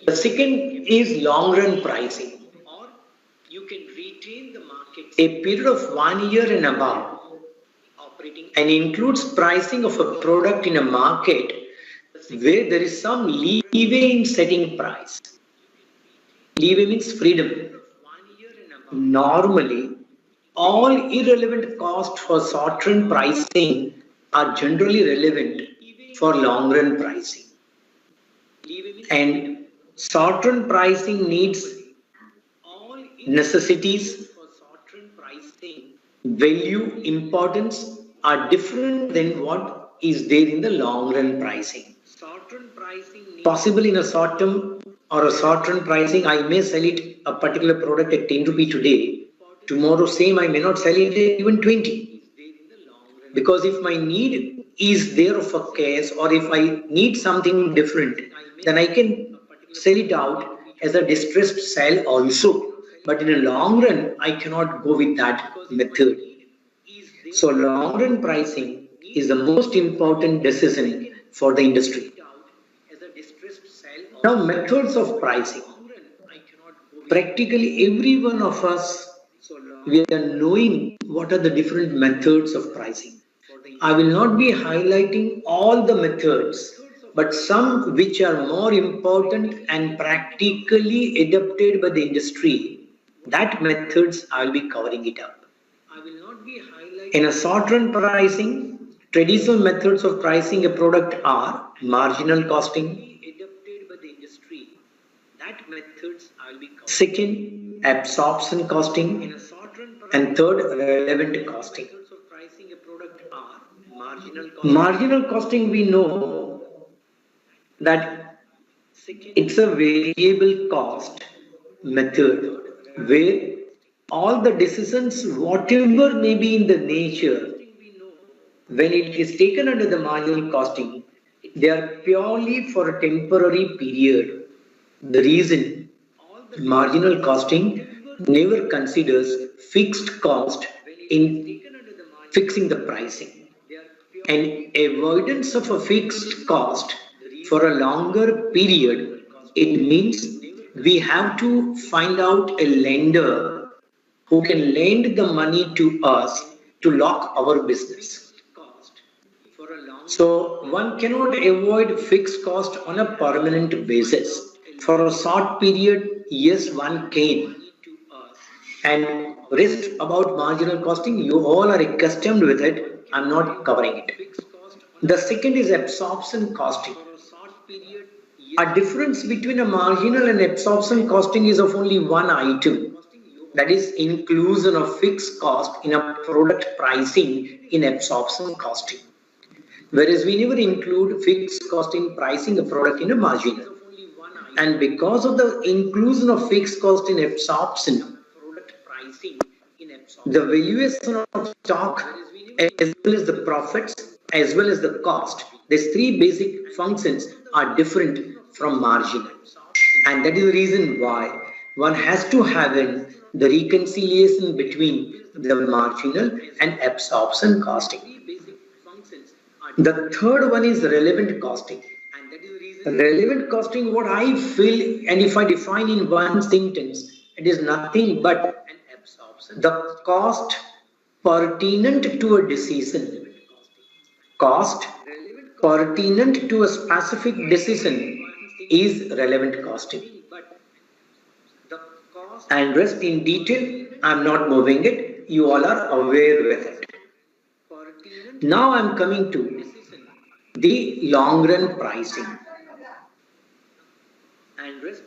The second is long run pricing. A period of 1 year and above and includes pricing of a product in a market where there is some leeway in setting price. Leeway means freedom. Normally, all irrelevant costs for short-run pricing are generally relevant for long-run pricing. And short-run pricing needs necessities, value, importance are different than what is there in the long-run pricing. Possible in a short-term or a short-run pricing, I may sell it a particular product at 10 rupee today. Tomorrow same I may not sell it at even 20. Because if my need is there of a case or if I need something different, then I can sell it out as a distressed sale also. But in a long run, I cannot go with that method. So long run pricing is the most important decision for the industry. Now methods of pricing. Practically every one of us, we are knowing what are the different methods of pricing. I will not be highlighting all the methods, but some which are more important and practically adopted by the industry, that methods I will be covering it up. In a short-run pricing, traditional methods of pricing a product are marginal costing. Second, absorption costing. And third, relevant costing. Marginal costing, we know that it's a variable cost method where all the decisions, whatever may be in the nature, when it is taken under the marginal costing, they are purely for a temporary period. The reason marginal costing never considers fixed cost in fixing the pricing. And avoidance of a fixed cost for a longer period, it means we have to find out a lender who can lend the money to us to lock our business. So one cannot avoid fixed cost on a permanent basis. For a short period, yes, one can. And rest about marginal costing, you all are accustomed with it. I'm not covering it. The second is absorption costing. A difference between a marginal and absorption costing is of only one item. That is inclusion of fixed cost in a product pricing in absorption costing. Whereas we never include fixed cost in pricing a product in a marginal. And because of the inclusion of fixed cost in absorption, the valuation of stock as well as the profits as well as the cost, these three basic functions are different from marginal. And that is the reason why one has to have the reconciliation between the marginal and absorption costing. The third one is relevant costing. Relevant costing, what I feel, and if I define in one sentence, it is nothing but the cost pertinent to a decision. Cost pertinent to a specific decision is relevant costing. And rest in detail, I'm not moving it. You all are aware with it. Now I'm coming to the long run pricing.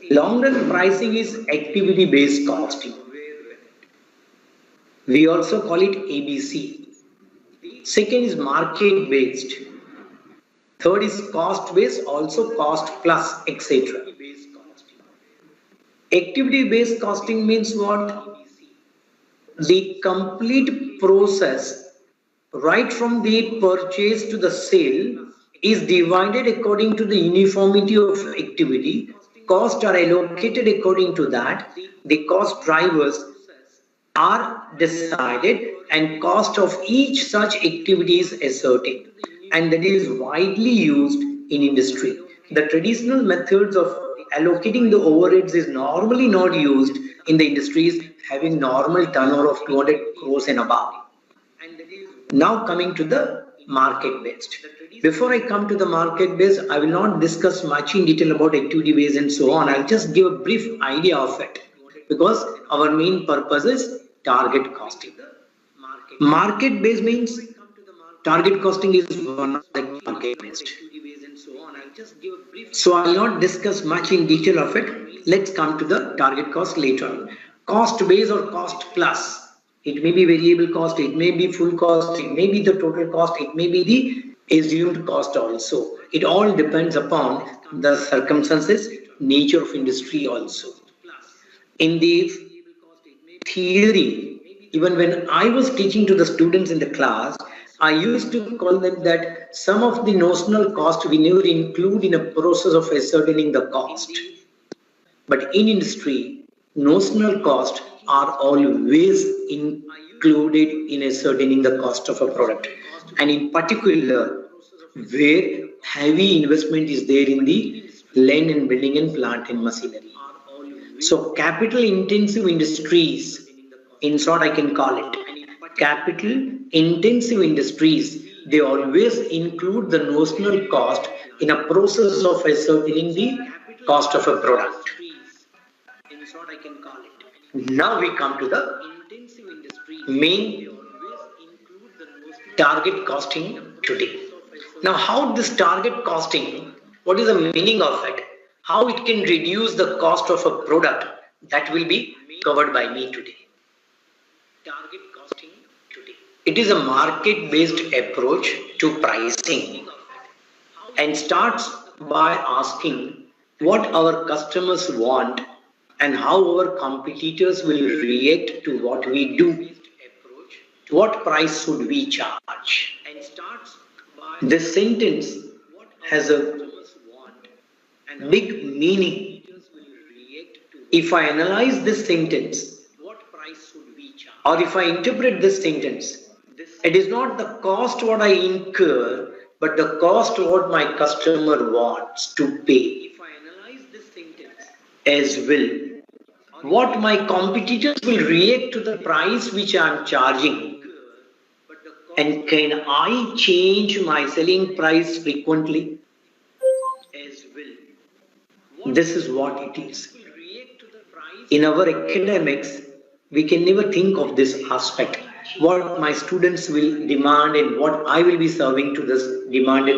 Long run pricing is activity based costing. We also call it ABC. Second is market based. Third is cost based, also cost plus, etc. Activity based costing means what? The complete process, right from the purchase to the sale, is divided according to the uniformity of activity. Costs are allocated according to that. The cost drivers are decided and cost of each such activity is ascertained, and that is widely used in industry. The traditional methods of allocating the overheads is normally not used in the industries having normal turnover of 200 crores and above. Now coming to the market based. Before I come to the market based, I will not discuss much in detail about activity based and so on. I'll just give a brief idea of it because our main purpose is target costing. Market based means target costing is one of the market based. So I will not discuss much in detail of it. Let's come to the target cost later on. Cost base or cost plus. It may be variable cost, it may be full cost, it may be the total cost, it may be the assumed cost also. It all depends upon the circumstances, nature of industry also. In the theory, even when I was teaching to the students in the class, I used to call them that some of the notional cost we never include in a process of ascertaining the cost. But in industry, notional cost are always included in ascertaining the cost of a product. And in particular, where heavy investment is there in the land and building and plant and machinery. So capital intensive industries, in short I can call it, capital intensive industries, they always include the notional cost in a process of ascertaining the cost of a product. Now we come to the main target costing today. Now how this target costing, what is the meaning of it? How it can reduce the cost of a product, that will be covered by me today. Target costing today. It is a market-based approach to pricing and starts by asking what our customers want and how our competitors will react to what we do. What price should we charge? This sentence has a big meaning. If I analyze this sentence, or if I interpret this sentence, it is not the cost what I incur, but the cost what my customer wants to pay as well. What my competitors will react to the price which I am charging And can I change my selling price frequently? As well. This is what it is. In our academics, we can never think of this aspect. What my students will demand and what I will be serving to this demand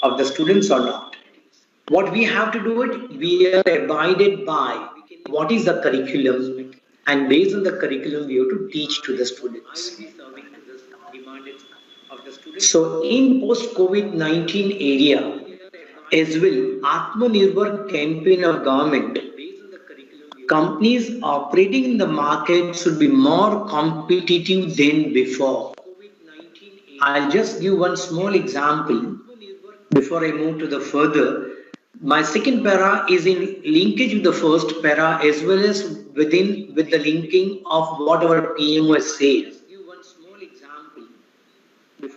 of the students or not. What we have to do it, we are abided by what is the curriculum, and based on the curriculum, we have to teach to the students. So in post-COVID-19 area, as well, Atmanirbhar campaign of government, companies operating in the market should be more competitive than before. I'll just give one small example before I move to the further. My second para is in linkage with the first para as well as with the linking of what our PMO has said.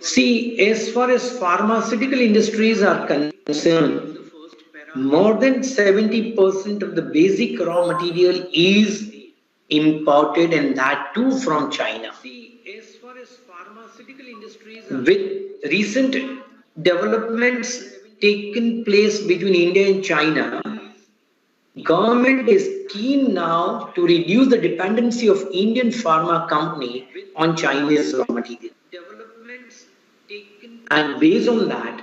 See, as far as pharmaceutical industries are concerned, more than 70% of the basic raw material is imported, and that too from China. With recent developments taken place between India and China, government is keen now to reduce the dependency of Indian pharma company on Chinese raw material. And based on that,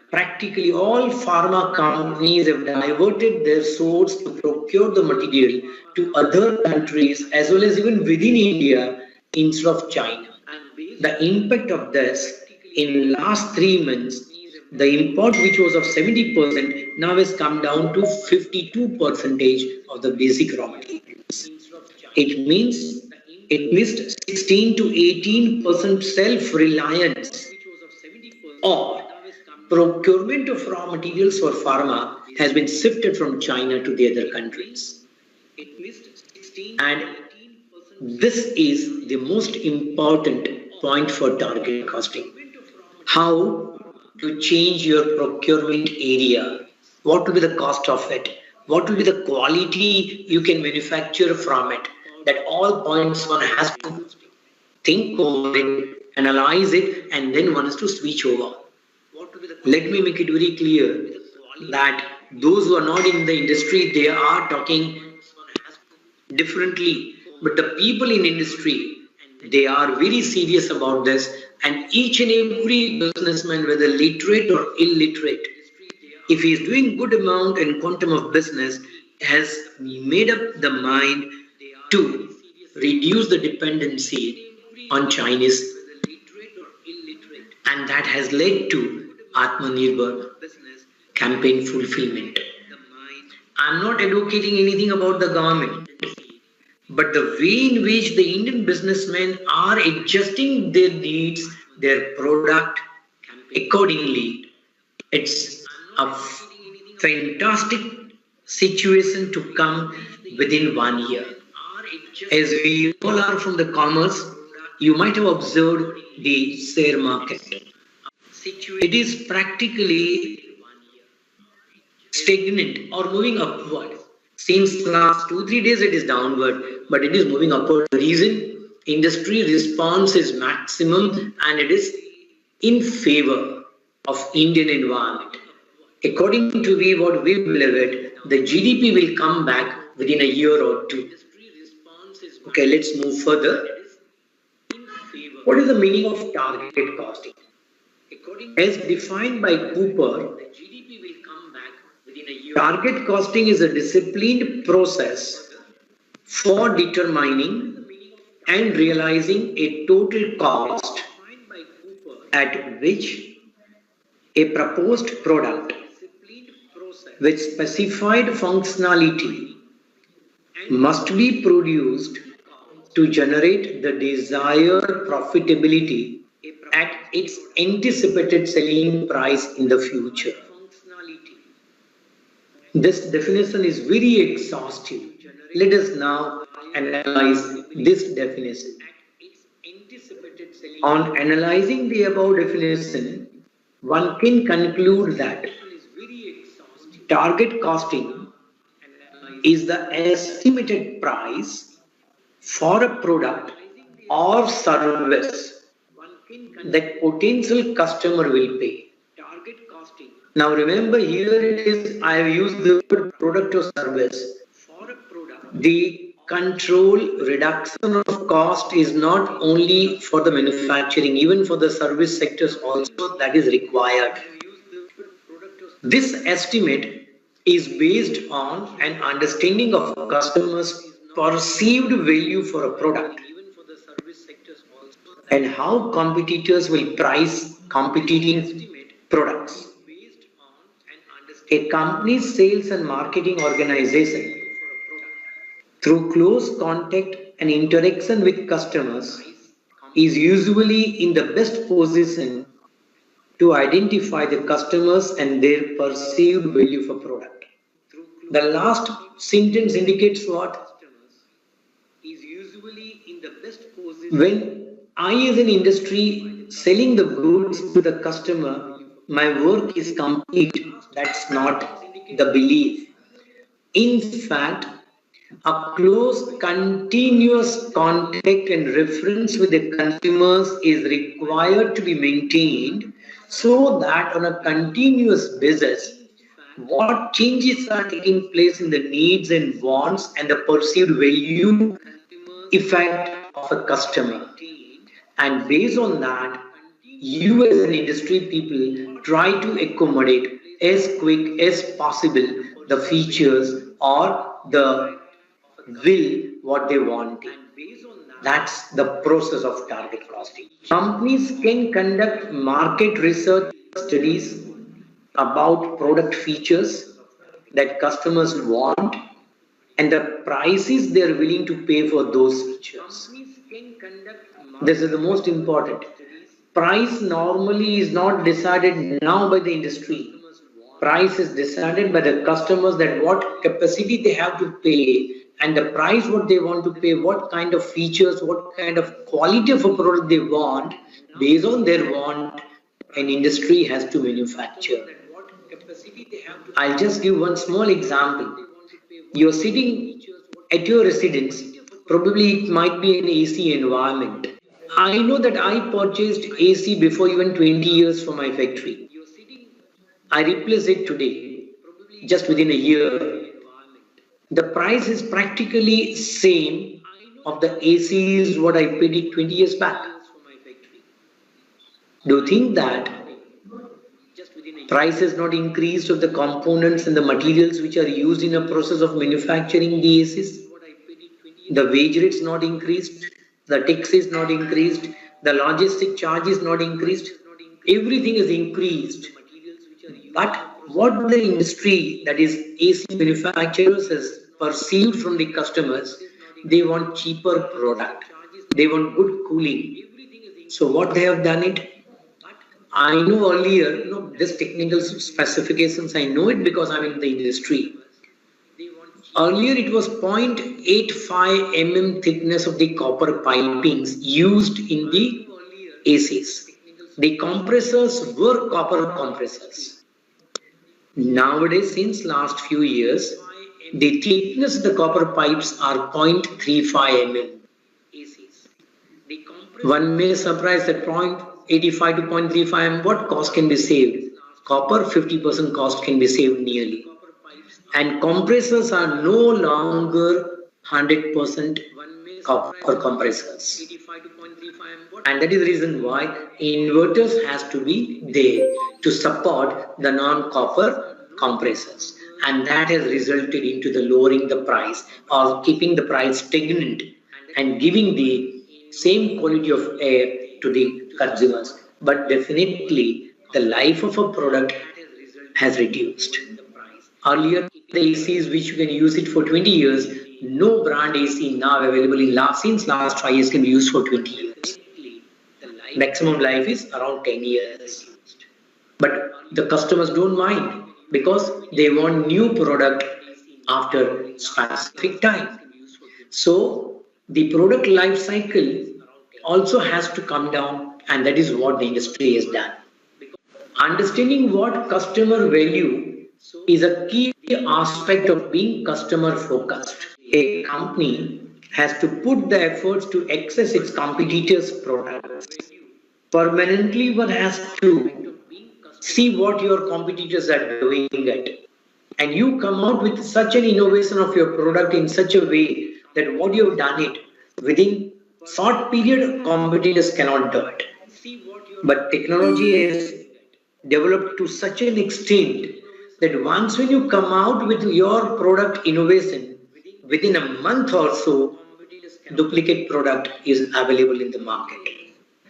practically all pharma companies have diverted their source to procure the material to other countries as well as even within India instead of China. The impact of this in last 3 months, the import which was of 70% now has come down to 52% of the basic raw materials. It means it missed 16 to 18% self-reliance or procurement of raw materials for pharma has been shifted from China to the other countries. And this is the most important point for target costing. How to change your procurement area? What will be the cost of it? What will be the quality you can manufacture from it? That all points one has to think over it, analyze it, and then one has to switch over. Let me make it very clear that those who are not in the industry, they are talking differently. But the people in industry, they are very serious about this, and each and every businessman, whether literate or illiterate, if he is doing good amount and quantum of business, has made up the mind to reduce the dependency on Chinese, and that has led to Atmanirbhar campaign fulfillment. I'm not advocating anything about the government, but the way in which the Indian businessmen are adjusting their needs, their product accordingly, it's a fantastic situation to come within 1 year. As we all are from the commerce, you might have observed the share market. It is practically stagnant or moving upward. Since last 2-3 days it is downward, but it is moving upward. The reason industry response is maximum and it is in favor of Indian environment. According to me, what we believe it, the GDP will come back within a year or two. Okay, let's move further. What is the meaning of target costing? As defined by Cooper, target costing is a disciplined process for determining and realizing a total cost at which a proposed product with specified functionality must be produced to generate the desired profitability at its anticipated selling price in the future. This definition is very exhaustive. Let us now analyze this definition. On analyzing the above definition, one can conclude that target costing is the estimated price for a product or service that potential customer will pay. Now remember, here it is, I have used the word product or service. The control reduction of cost is not only for the manufacturing, even for the service sectors also that is required. This estimate is based on an understanding of customers' perceived value for a product and how competitors will price competing products. A company's sales and marketing organization, through close contact and interaction with customers, is usually in the best position to identify the customers and their perceived value for product. The last sentence indicates what? When I as an industry selling the goods to the customer, my work is complete. That's not the belief. In fact, a close continuous contact and reference with the consumers is required to be maintained so that on a continuous basis, what changes are taking place in the needs and wants and the perceived value effect of a customer. And based on that, you as an industry people try to accommodate as quick as possible the features or the will what they want. That's the process of target costing. Companies can conduct market research studies about product features that customers want and the prices they are willing to pay for those features. This is the most important. Price normally is not decided now by the industry. Price is decided by the customers, that what capacity they have to pay and the price what they want to pay, what kind of features, what kind of quality of a product they want. Based on their want, an industry has to manufacture. I'll just give one small example. You're sitting at your residence, probably it might be an AC environment. I know that I purchased AC before even 20 years for my factory. I replace it today, just within a year. The price is practically same of the ACs what I paid it 20 years back. Do you think that price has not increased of the components and the materials which are used in a process of manufacturing the ACs? The wage rates not increased, the tax is not increased, the logistic charge is not increased, everything is increased. But what the industry, that is AC manufacturers, has perceived from the customers, they want cheaper product, they want good cooling. So what they have done it, I know earlier, this technical specifications, I know it because I'm in the industry. Earlier it was 0.85 mm thickness of the copper pipings used in the ACs. The compressors were copper compressors. Nowadays, since last few years, the thickness of the copper pipes are 0.35 mm. One may surprise that 0.85 to 0.35 mm, what cost can be saved? Copper, 50% cost can be saved nearly. And compressors are no longer 100% copper compressors. And that is the reason why inverters has to be there to support the non-copper compressors. And that has resulted into the lowering the price or keeping the price stagnant and giving the same quality of air to the consumers. But definitely the life of a product has reduced. Earlier, the ACs which you can use it for 20 years, no brand AC now available in since last 5 years can be used for 20 years. Maximum life is around 10 years. But the customers don't mind because they want new product after specific time. So the product life cycle also has to come down, and that is what the industry has done. Understanding what customer value is a key aspect of being customer focused. A company has to put the efforts to access its competitors' products permanently one has to see what your competitors are doing it. And you come out with such an innovation of your product in such a way that what you have done it within short period competitors cannot do it. But technology has developed to such an extent that once when you come out with your product innovation, within a month or so, duplicate product is available in the market.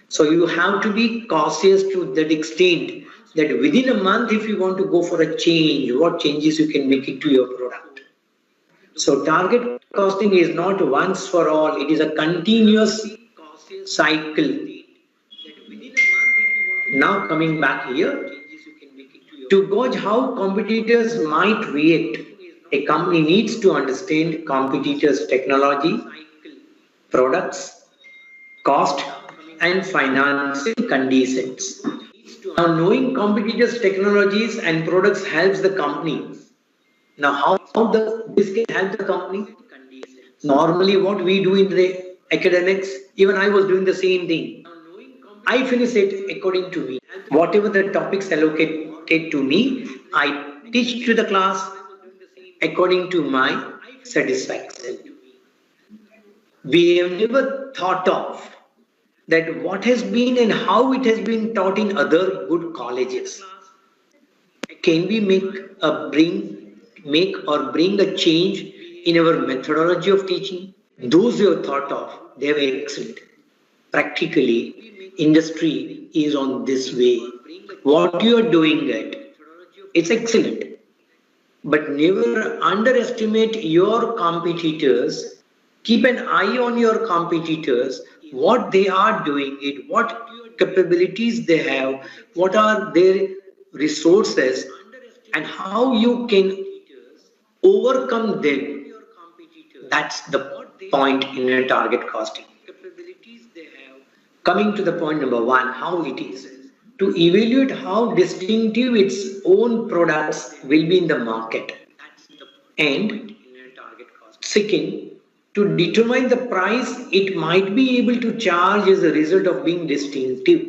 So you have to be cautious to that extent that within a month, if you want to go for a change, what changes you can make it to your product. So target costing is not once for all, it is a continuous cycle. Now coming back here, to gauge how competitors might react, a company needs to understand competitors' technology, products, cost, and financial conditions. Now, knowing competitors' technologies and products helps the company. Now, how this can help the company? Normally, what we do in the academics, even I was doing the same thing. I finish it according to me. Whatever the topics allocated to me, I teach to the class according to my satisfaction. We have never thought of that what has been and how it has been taught in other good colleges. Can we make or bring a change in our methodology of teaching? Those you have thought of, they are excellent. Practically, industry is on this way. What you are doing it's excellent. But never underestimate your competitors. Keep an eye on your competitors, what they are doing it, what capabilities they have, what are their resources, and how you can overcome them. That's the point in a target costing. Coming to the point number one, how it is. To evaluate how distinctive its own products will be in the market. And second, to determine the price it might be able to charge as a result of being distinctive.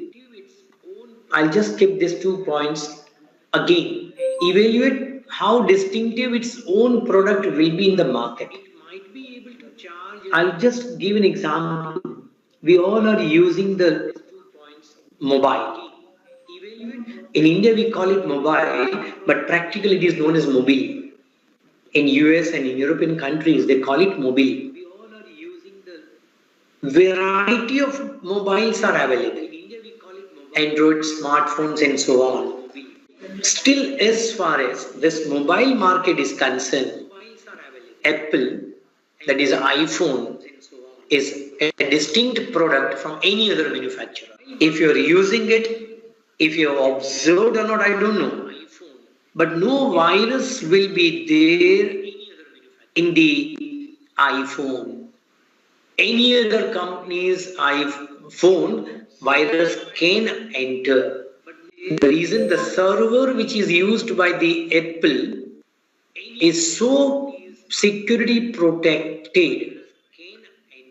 I'll just keep these 2 points again. Evaluate how distinctive its own product will be in the market. I'll just give an example. We all are using the mobile. In India, we call it mobile, but practically it is known as mobile. In US and in European countries, they call it mobile. Variety of mobiles are available. Android, smartphones and so on. Still, as far as this mobile market is concerned, Apple, that is iPhone, is a distinct product from any other manufacturer. If you are using it, if you have observed or not, I don't know. But no virus will be there in the iPhone. Any other company's iPhone, virus can enter. The reason the server which is used by the Apple is so security protected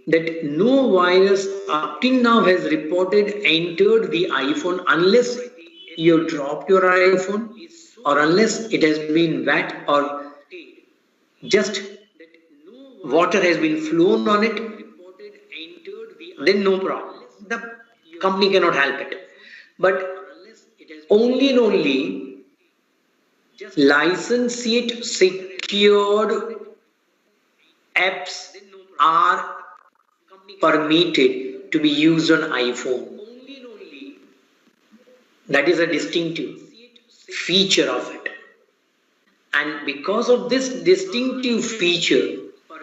that no virus up till now has reported entered the iPhone unless you dropped your iPhone or unless it has been wet or just water has been flown on it, then no problem. The company cannot help it. But only and only licensed secured apps are permitted to be used on iPhone. That is a distinctive feature of it. And because of this distinctive feature,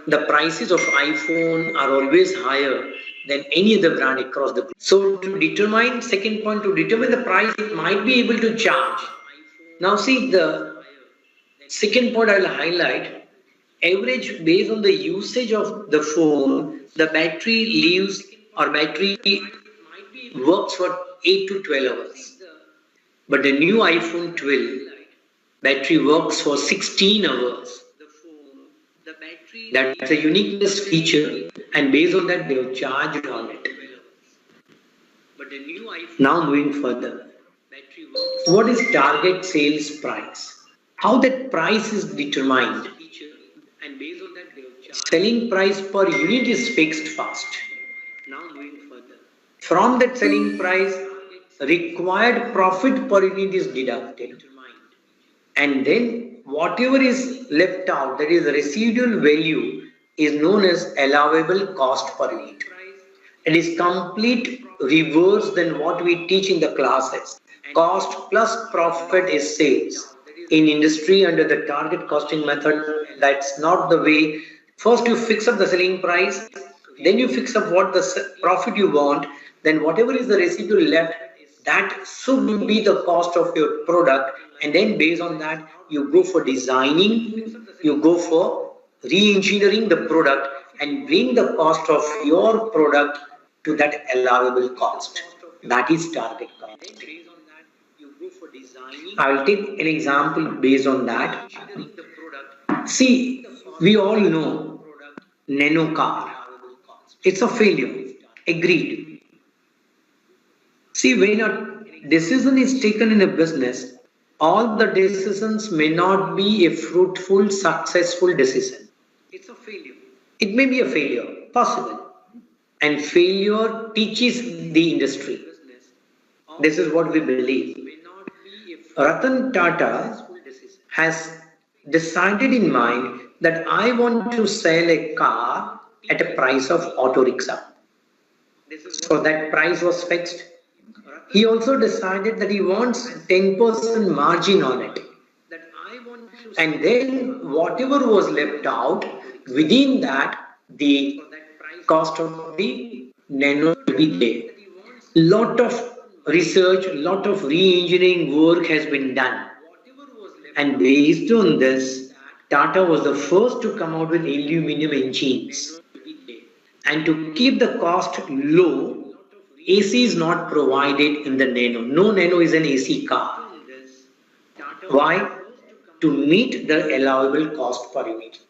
the prices of iPhone are always higher than any other brand across the globe. So to determine, second point, to determine the price it might be able to charge. Now see the second point I will highlight, average based on the usage of the phone, the battery leaves or battery works for 8 to 12 hours. But the new iPhone 12 battery works for 16 hours. That's a uniqueness feature, and based on that they have charged on it. Now moving further, what is target sales price? How that price is determined? Selling price per unit is fixed first. From that selling price, required profit per unit is deducted. And then whatever is left out, that is residual value, is known as allowable cost per unit. It is complete reverse than what we teach in the classes. Cost plus profit is sales. In industry, under the target costing method, that's not the way. First you fix up the selling price, then you fix up what the profit you want, then whatever is the residual left, that should be the cost of your product, and then based on that you go for designing, you go for re-engineering the product and bring the cost of your product to that allowable cost. That is target costing. I will take an example based on that. See, we all know nano car. It's a failure. Agreed. See, when a decision is taken in a business, all the decisions may not be a fruitful, successful decision. It's a failure. It may be a failure, possible. And failure teaches the industry. This is what we believe. Ratan Tata has decided in mind that I want to sell a car at a price of auto rickshaw. So that price was fixed. He also decided that he wants 10% margin on it. And then whatever was left out, within that, the cost of the nano will be there. Lot of research, lot of re-engineering work has been done. And based on this, Tata was the first to come out with aluminum engines. And to keep the cost low, AC is not provided in the Nano. No Nano is an AC car. Why? To meet the allowable cost per unit.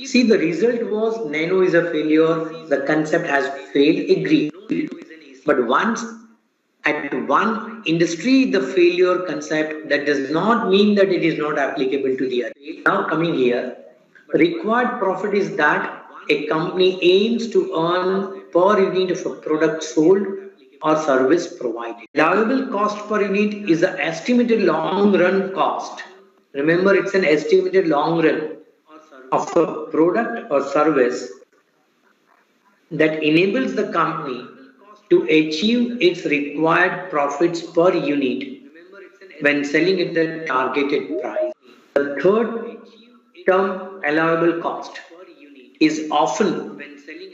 See, the result was Nano is a failure, the concept has failed, agreed. But once at one industry, the failure concept, that does not mean that it is not applicable to the other. Now coming here, required profit is that a company aims to earn per unit of a product sold or service provided. Allowable cost per unit is the estimated long run cost. Remember, it's an estimated long run of a product or service that enables the company to achieve its required profits per unit when selling at the targeted price. The third term, allowable cost, is often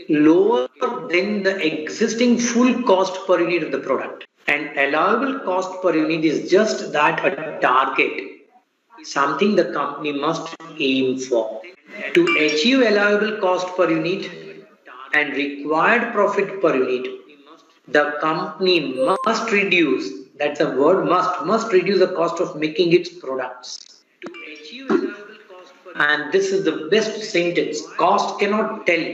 lower than the existing full cost per unit of the product. And allowable cost per unit is just that, a target, something the company must aim for. To achieve allowable cost per unit and required profit per unit, the company must reduce, that's a word, must reduce the cost of making its products. And this is the best sentence. Cost cannot tell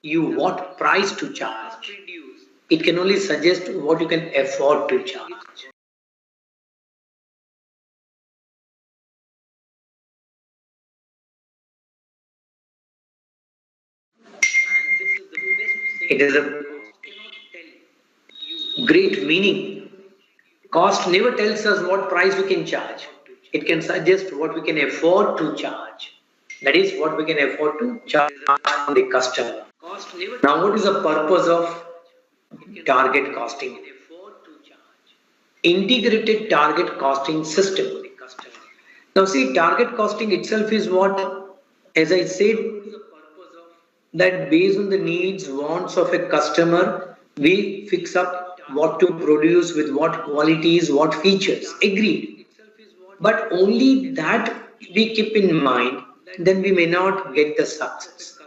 you what price to charge. It can only suggest what you can afford to charge. It is a great meaning. Cost never tells us what price we can charge. It can suggest what we can afford to charge. That is what we can afford to charge from the customer. Now, what is the purpose of target costing? Integrated target costing system. Now see, target costing itself is what, as I said, that based on the needs, wants of a customer, we fix up what to produce with what qualities, what features. Agreed. But only that we keep in mind, then we may not get the success.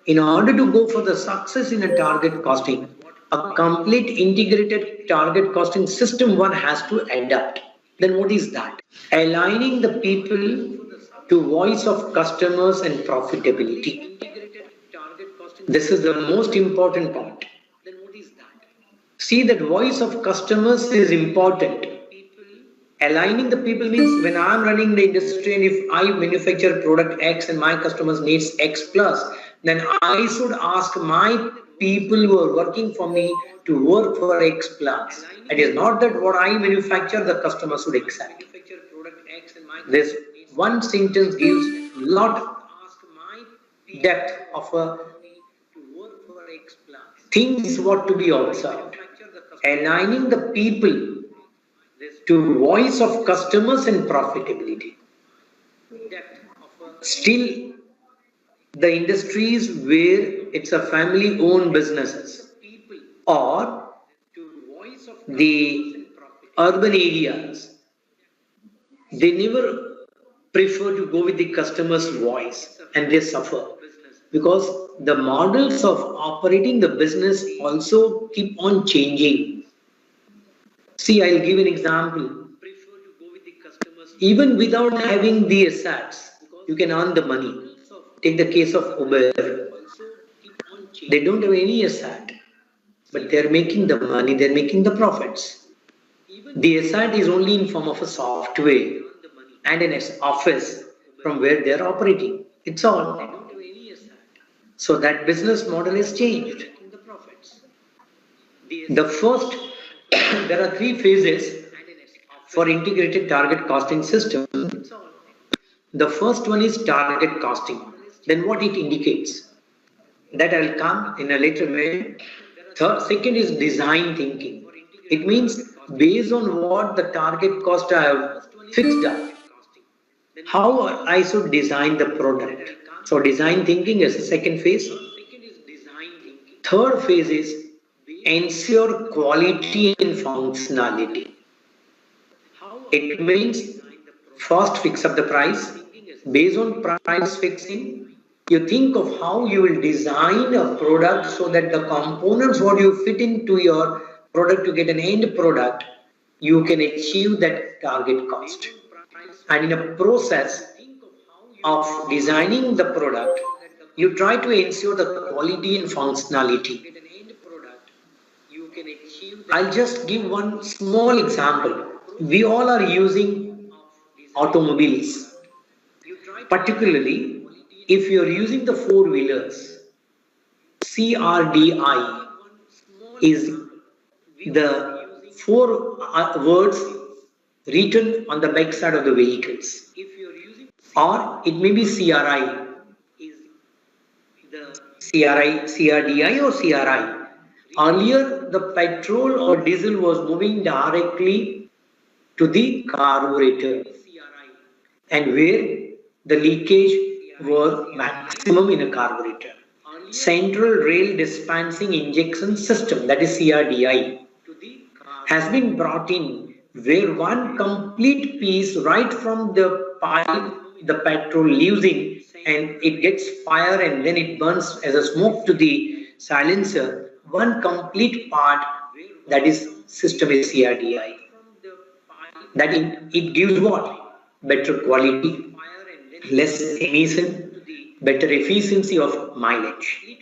In order to go for the success in a target costing, a complete integrated target costing system one has to adapt. Then what is that? Aligning the people to voice of customers and profitability. This is the most important point. See, that voice of customers is important. Aligning the people means when I'm running the industry and if I manufacture product X and my customers needs X plus, then I should ask my people who are working for me to work for X plus. It is not that what I manufacture the customer should accept. This one sentence gives lot depth of a things what to be observed. Aligning the people to voice of customers and profitability. Still, the industries where it's a family-owned businesses or the urban areas, they never prefer to go with the customer's voice and they suffer because the models of operating the business also keep on changing. See, I'll give an example. Even without having the assets, you can earn the money. Take the case of Uber. They don't have any asset, but they're making the money, they're making the profits. The asset is only in form of a software and an office from where they're operating. It's all. So that business model is changed. The first, there are three phases for integrated target costing system. The first one is target costing. Then what it indicates? That I will come in a later way. Second is design thinking. It means based on what the target cost I have fixed up, how I should design the product. So design thinking is the second phase. Third phase is ensure quality and functionality. It means first fix up the price. Based on price fixing, you think of how you will design a product so that the components what you fit into your product to get an end product, you can achieve that target cost. And in a process of designing the product, you try to ensure the quality and functionality. I'll just give one small example. We all are using automobiles. Particularly, if you're using the four-wheelers, CRDI is the four words written on the back side of the vehicles. Or it may be CRI, CRDI or CRI. Earlier, the petrol or diesel was moving directly to the carburetor, and where the leakage was maximum in a carburetor. Central Rail Dispensing Injection System, that is CRDI, has been brought in where one complete piece right from the pipe, the petrol leaves in and it gets fire and then it burns as a smoke to the silencer. One complete part, that is system is CRDI. That it gives what? Better quality, less emission, better efficiency of mileage.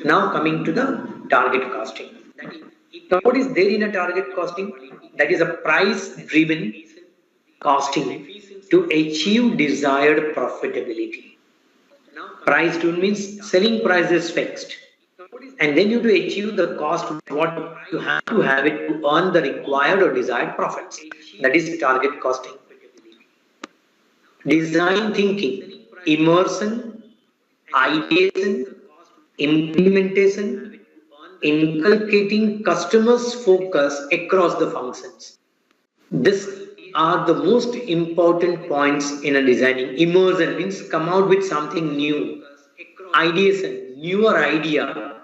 Now coming to the target costing. Now what is there in a target costing? That is a price-driven costing to achieve desired profitability. Price-driven means selling price is fixed. And then you have to achieve the cost what you have to have it to earn the required or desired profits. That is target costing. Design thinking, immersion, ideation, implementation, inculcating customers' focus across the functions. These are the most important points in a designing. Immersion means come out with something new. Ideation, newer idea.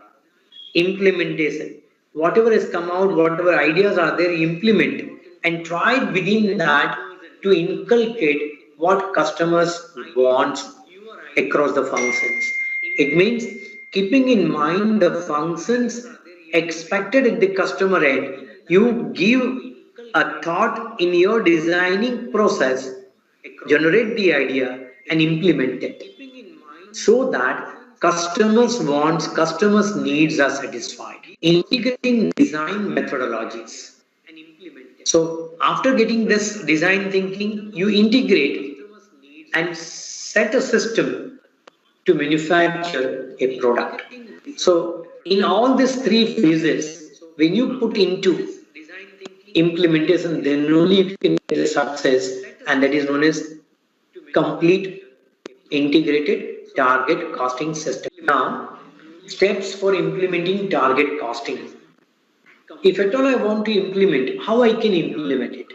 Implementation, whatever has come out, whatever ideas are there, implement and try within that to inculcate what customers want across the functions. It means keeping in mind the functions expected at the customer end, you give a thought in your designing process, generate the idea and implement it so that customers' wants, customers' needs are satisfied. Integrating design methodologies. So after getting this design thinking, you integrate and set a system to manufacture a product. So in all these three phases, when you put into implementation, then only you can get a success, and that is known as complete integrated target costing system. Now, steps for implementing target costing. If at all I want to implement, how I can implement it?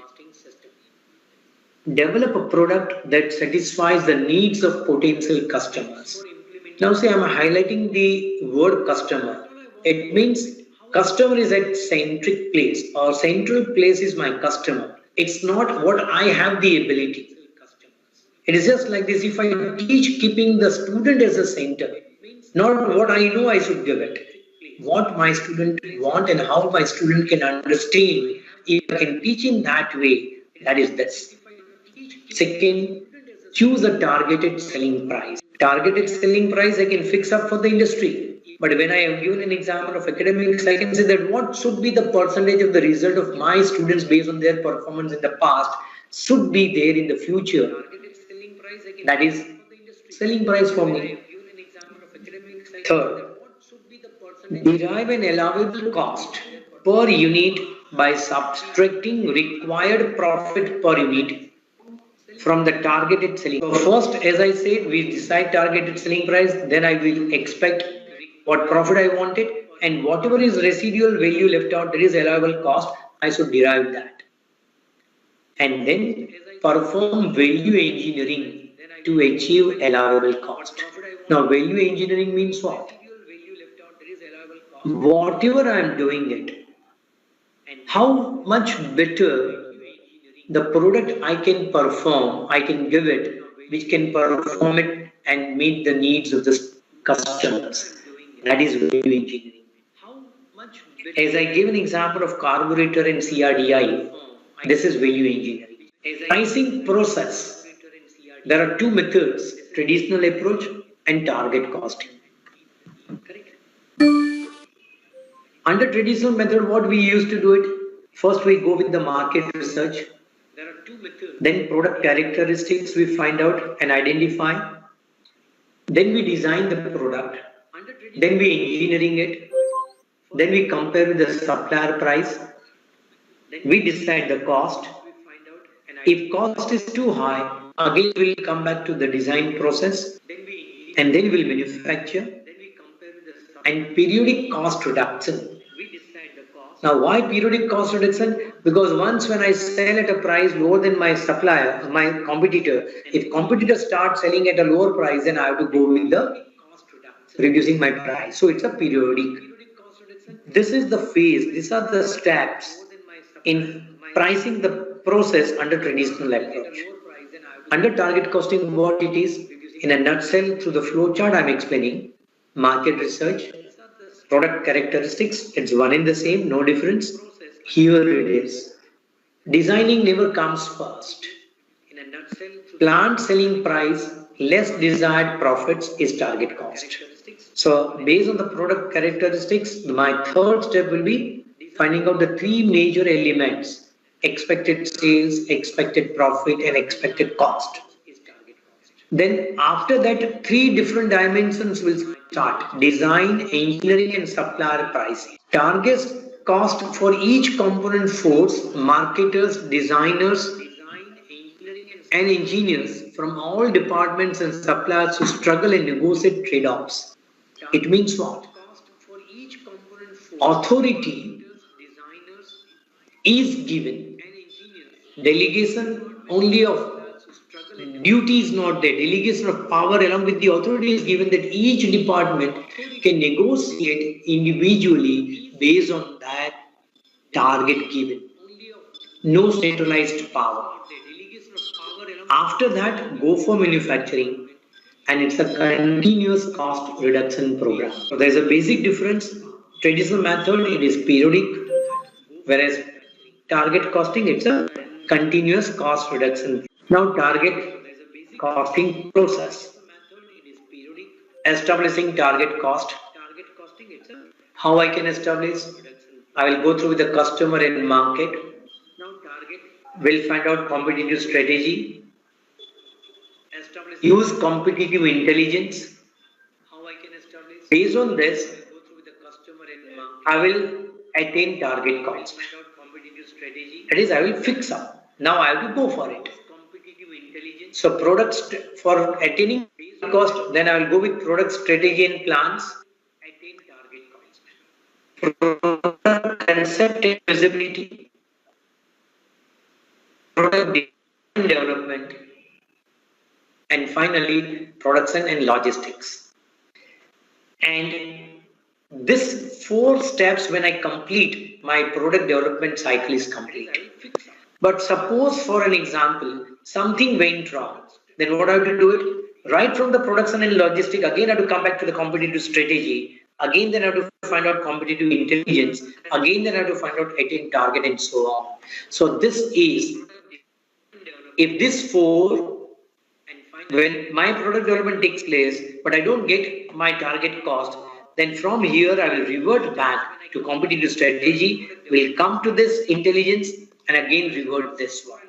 Develop a product that satisfies the needs of potential customers. Now say I'm highlighting the word customer. It means customer is at centric place, or central place is my customer. It's not what I have the ability. It is just like this: if I teach keeping the student as a center, not what I know I should give it, what my student want and how my student can understand. If I can teach in that way, that is this. Second, choose a targeted selling price. Targeted selling price I can fix up for the industry. But when I have given an example of academics, I can say that what should be the percentage of the result of my students based on their performance in the past should be there in the future. That is selling price for me. Third, derive an allowable cost per unit by subtracting required profit per unit from the targeted selling. So first, as I said, we decide targeted selling price, then I will expect what profit I wanted, and whatever is residual value left out, that is allowable cost, I should derive that. And then perform value engineering to achieve allowable cost. Now, value engineering means what? Whatever I am doing it, how much better the product I can perform, I can give it, which can perform it and meet the needs of the customers. That is value engineering. As I gave an example of carburetor and CRDI, this is value engineering. Pricing process. There are two methods: traditional approach and target costing. Under traditional method, what we used to do it, first we go with the market research, then product characteristics we find out and identify, then we design the product, then we engineering it, then we compare with the supplier price, we decide the cost. If cost is too high, again we will come back to the design process, and then we will manufacture, and periodic cost reduction. Now, why periodic cost reduction? Because once when I sell at a price lower than my supplier, my competitor, if competitor starts selling at a lower price, then I have to go with the reducing my price. So it's a periodic. This is the phase. These are the steps in pricing the process under traditional approach. Under target costing, what it is, in a nutshell, through the flow chart I'm explaining: market research, product characteristics, it's one in the same, no difference. Here it is. Designing never comes first. Planned selling price less desired profits is target cost. So based on the product characteristics, my third step will be finding out the three major elements: expected sales, expected profit, and expected cost. Then after that, three different dimensions will start: design, engineering, and supplier pricing. Target cost for each component force marketers, designers, and engineers from all departments and suppliers who struggle and negotiate trade-offs. It means what? Authority is given. Delegation only of duty is not there. Delegation of power along with the authority is given, that each department can negotiate individually based on that target given. No centralized power. After that, go for manufacturing, and it's a continuous cost reduction program. So there's a basic difference. Traditional method, it is periodic, whereas target costing, it's a continuous cost reduction. Now, target costing process. establishing target cost. How I can establish? I will go through with the customer and market. We'll find out competitive strategy. Use competitive intelligence. Based on this, I will attain target cost. That is, I will fix up. Now I have to go for it. So products for attaining cost, then I will go with product strategy and plans. Product concept and visibility. Product development. And finally, production and logistics. And this 4 steps, when I complete, my product development cycle is complete. But suppose, for an example, something went wrong, then what I have to do it? Right from the production and logistics, again I have to come back to the competitive strategy, again then I have to find out competitive intelligence, again then I have to find out attain target and so on. So this is, if this 4, when my product development takes place, but I don't get my target cost, then from here I will revert back to competitive strategy, will come to this intelligence and again revert this one.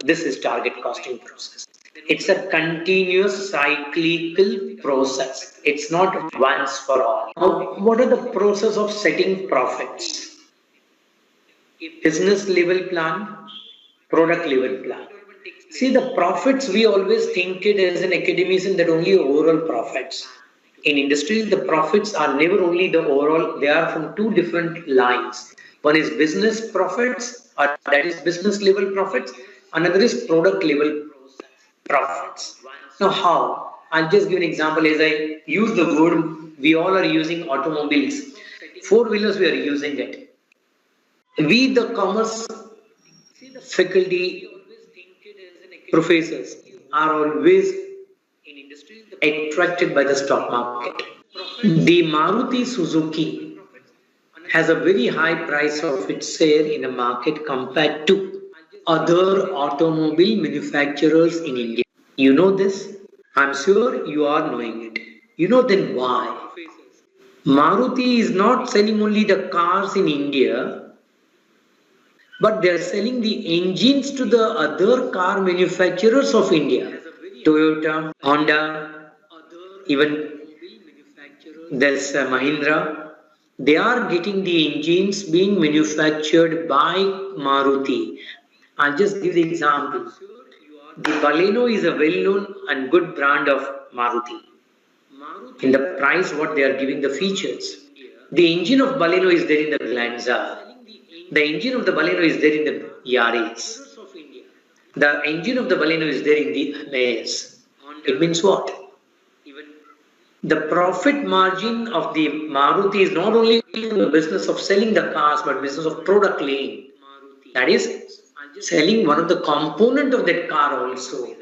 This is target costing process. It's a continuous cyclical process. It's not once for all. Now, what are the process of setting profits? Business level plan, product level plan. See, the profits, we always think it as an academician that only overall profits. In industry, the profits are never only the overall, they are from 2 different lines. One is business profits, or that is business level profits. Another is product level profits. Now how? I'll just give an example. As I use the word, we all are using automobiles. 4-wheelers, we are using it. We, the commerce faculty professors, are always attracted by the stock market. The Maruti Suzuki has a very high price of its share in the market compared to other automobile manufacturers in India. You know this? I'm sure you are knowing it. You know then why? Maruti is not selling only the cars in India, but they are selling the engines to the other car manufacturers of India. Toyota, Honda, even there's Mahindra. They are getting the engines being manufactured by Maruti. I'll just give the example. The Baleno is a well-known and good brand of Maruti. In the price, what they are giving the features. The engine of Baleno is there in the Glanza. The engine of the Baleno is there in the Yaris. The engine of the Baleno is there in the Amaze. It means what? The profit margin of the Maruti is not only in the business of selling the cars, but business of product laying. That is, selling one of the component of that car also.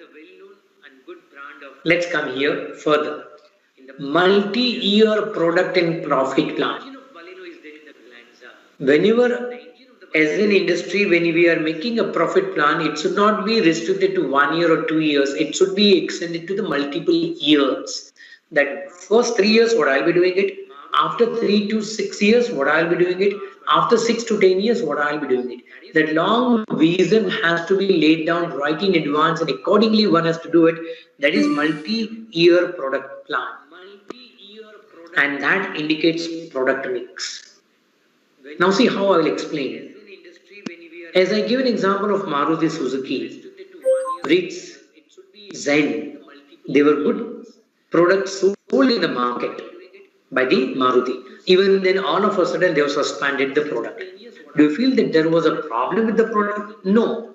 Let's come here further. Multi-year product and profit plan. Whenever, as an industry, when we are making a profit plan, it should not be restricted to 1 year or 2 years. It should be extended to the multiple years. That first 3 years, what I'll be doing it. After 3 to 6 years, what I'll be doing it. After 6 to 10 years, what I'll be doing it. That long vision has to be laid down right in advance, and accordingly one has to do it. That is multi-year product plan. And that indicates product mix. Now see how I will explain it. As I give an example of Maruti Suzuki, Ritz, Zen, they were good products sold in the market by the Maruti. Even then, all of a sudden, they have suspended the product. Do you feel that there was a problem with the product? No.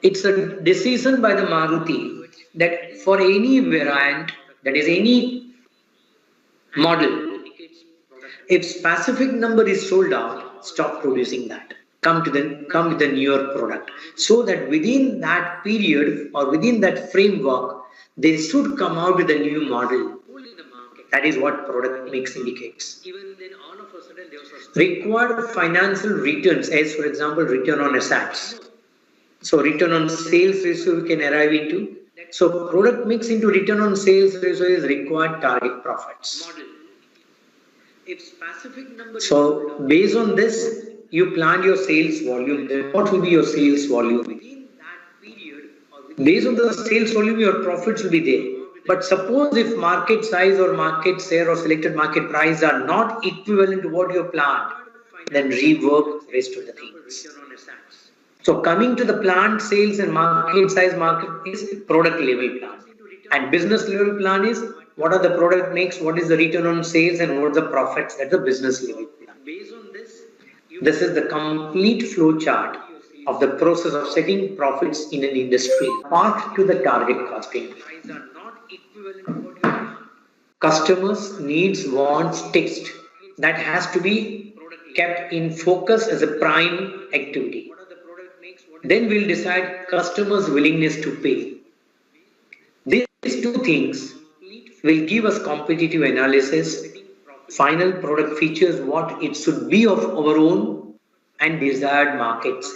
It's a decision by the Maruti that for any variant, that is any model, if specific number is sold out, stop producing that. Come with the newer product. So that within that period or within that framework, they should come out with a new model. That is what product mix indicates. Required financial returns, as for example, return on assets. So return on sales ratio we can arrive into. So product mix into return on sales ratio is required target profits. So based on this, you plan your sales volume. Then what will be your sales volume? Based on the sales volume, your profits will be there. But suppose if market size or market share or selected market price are not equivalent to what you planned, then rework the rest of the things. So coming to the planned sales and market size market is product level plan. And business level plan is what are the product mix, what is the return on sales and what are the profits at the business level plan. This is the complete flow chart of the process of setting profits in an industry. Part to the target costing. Customers needs, wants, text that has to be kept in focus as a prime activity. Then we'll decide customers' willingness to pay. These two things will give us competitive analysis, final product features, what it should be of our own, and desired markets.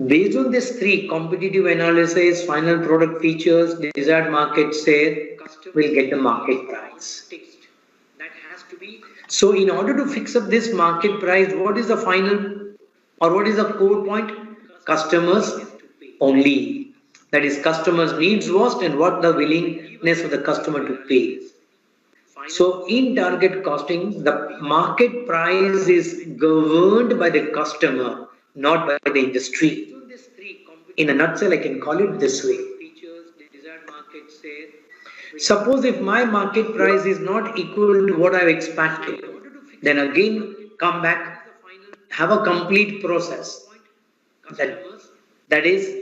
Based on these three, competitive analysis, final product features, desired market share, we'll get the market price. So in order to fix up this market price, what is the final or what is the core point? Customers only. That is customers needs was and what the willingness of the customer to pay. So in target costing, the market price is governed by the customer, not by the industry. In a nutshell, I can call it this way. Suppose if my market price is not equal to what I've expected, then again come back, have a complete process. That is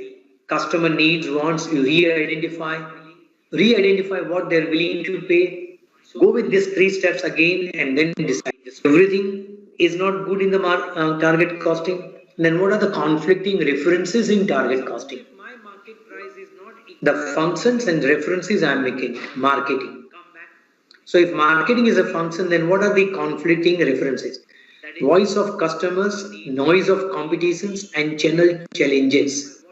customer needs, wants, you re-identify what they're willing to pay, go with these three steps again and then decide. Everything is not good in the target costing, then what are the conflicting references in target costing? The functions and references I am making, marketing. So if marketing is a function, then what are the conflicting references? Voice of customers, noise of competitions and channel challenges.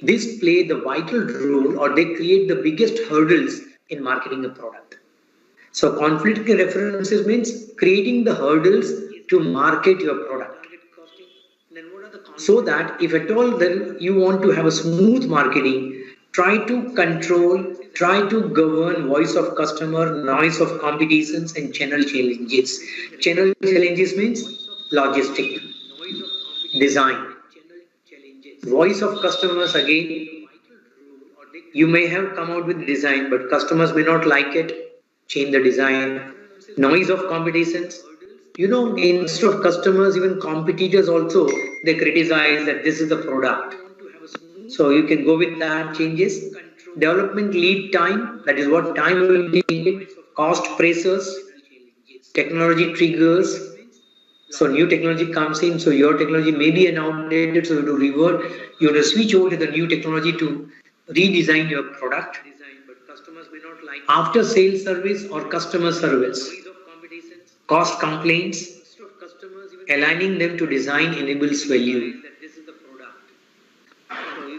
These play the vital role or they create the biggest hurdles in marketing a product. So conflicting references means creating the hurdles to market your product. So that if at all then you want to have a smooth marketing, try to control, try to govern voice of customer, noise of competitions and channel challenges. Channel challenges means logistic, design. Voice of customers again, you may have come out with design but customers may not like it, change the design. Noise of competitions, instead of customers, even competitors also, they criticize that this is the product. So you can go with that changes. Development lead time, that is what time will be needed. Cost pressures, technology triggers. So new technology comes in, so your technology may be outdated, so you have to revert, you have to switch over to the new technology to redesign your product. After sales service or customer service, cost complaints, aligning them to design enables value.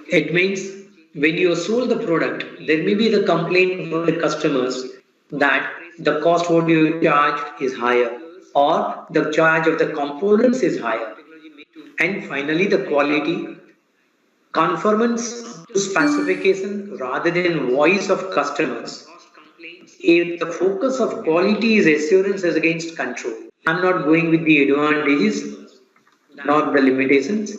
It means when you sold the product, there may be the complaint from the customers that the cost what you charge is higher or the charge of the components is higher. And finally, the quality, conformance to specification rather than voice of customers. If the focus of quality is assurance as against control, I'm not going with the advantages, not the limitations.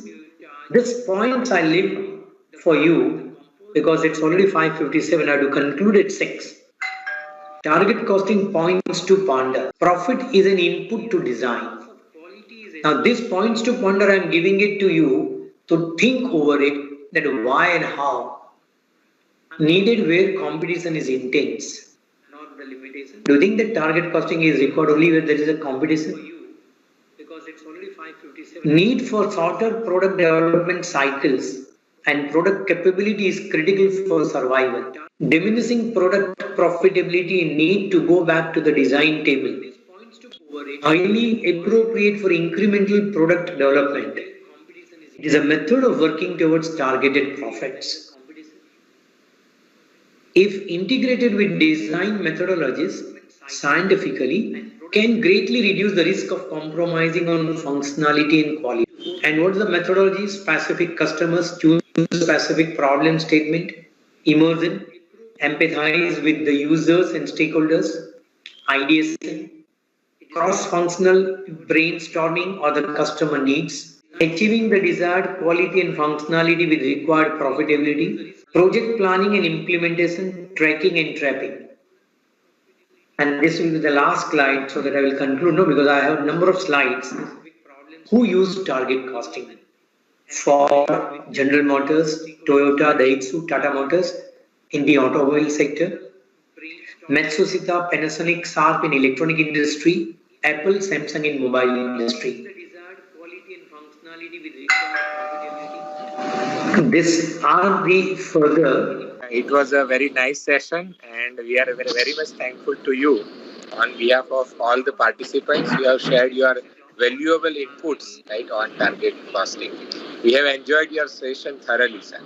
These points I leave for you because it's already 5:57. I have to conclude at 6. Target costing points to ponder. Profit is an input to design. Now these points to ponder, I am giving it to you to think over it, that why and how. Needed where competition is intense. Do you think that target costing is required only where there is a competition? Need for shorter product development cycles and product capability is critical for survival. Diminishing product profitability need to go back to the design table. Highly appropriate for incremental product development. It is a method of working towards targeted profits. if integrated with design methodologies scientifically, can greatly reduce the risk of compromising on functionality and quality. And what's the methodology? Specific customers, choose specific problem statement, immersion, empathize with the users and stakeholders, ideation, cross-functional brainstorming or the customer needs, achieving the desired quality and functionality with required profitability, project planning and implementation, tracking and trapping. And this will be the last slide so that I will conclude, no, because I have a number of slides. Who use target costing? For General Motors, Toyota, Daihatsu, Tata Motors in the automobile sector, Matsushita, Panasonic, Sharp in electronic industry, Apple, Samsung in mobile industry. This are the further. It was a very nice session, and we are very, very much thankful to you. On behalf of all the participants, you have shared your valuable inputs, right, on target costing. We have enjoyed your session thoroughly, sir.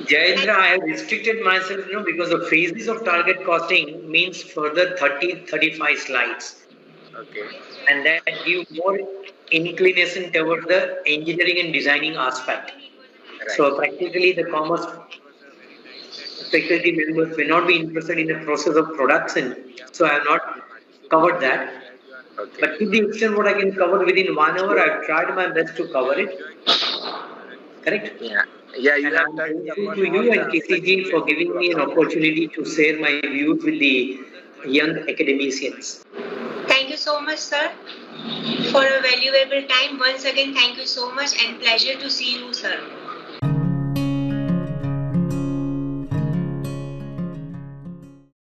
Jayendra, I have restricted myself, because the phases of target costing means further 30-35 slides. Okay. And that give more inclination towards the engineering and designing aspect. Right. So practically the commerce faculty members may not be interested in the process of production, so I have not covered that. Okay. But to the extent what I can cover within 1 hour, I've tried my best to cover it. Correct? Yeah. Yeah, you and have I'm done thankful to you and KCG for giving me an opportunity to share my views with the young academicians. Thank you so much, sir, for a valuable time. Once again, thank you so much and pleasure to see you, sir.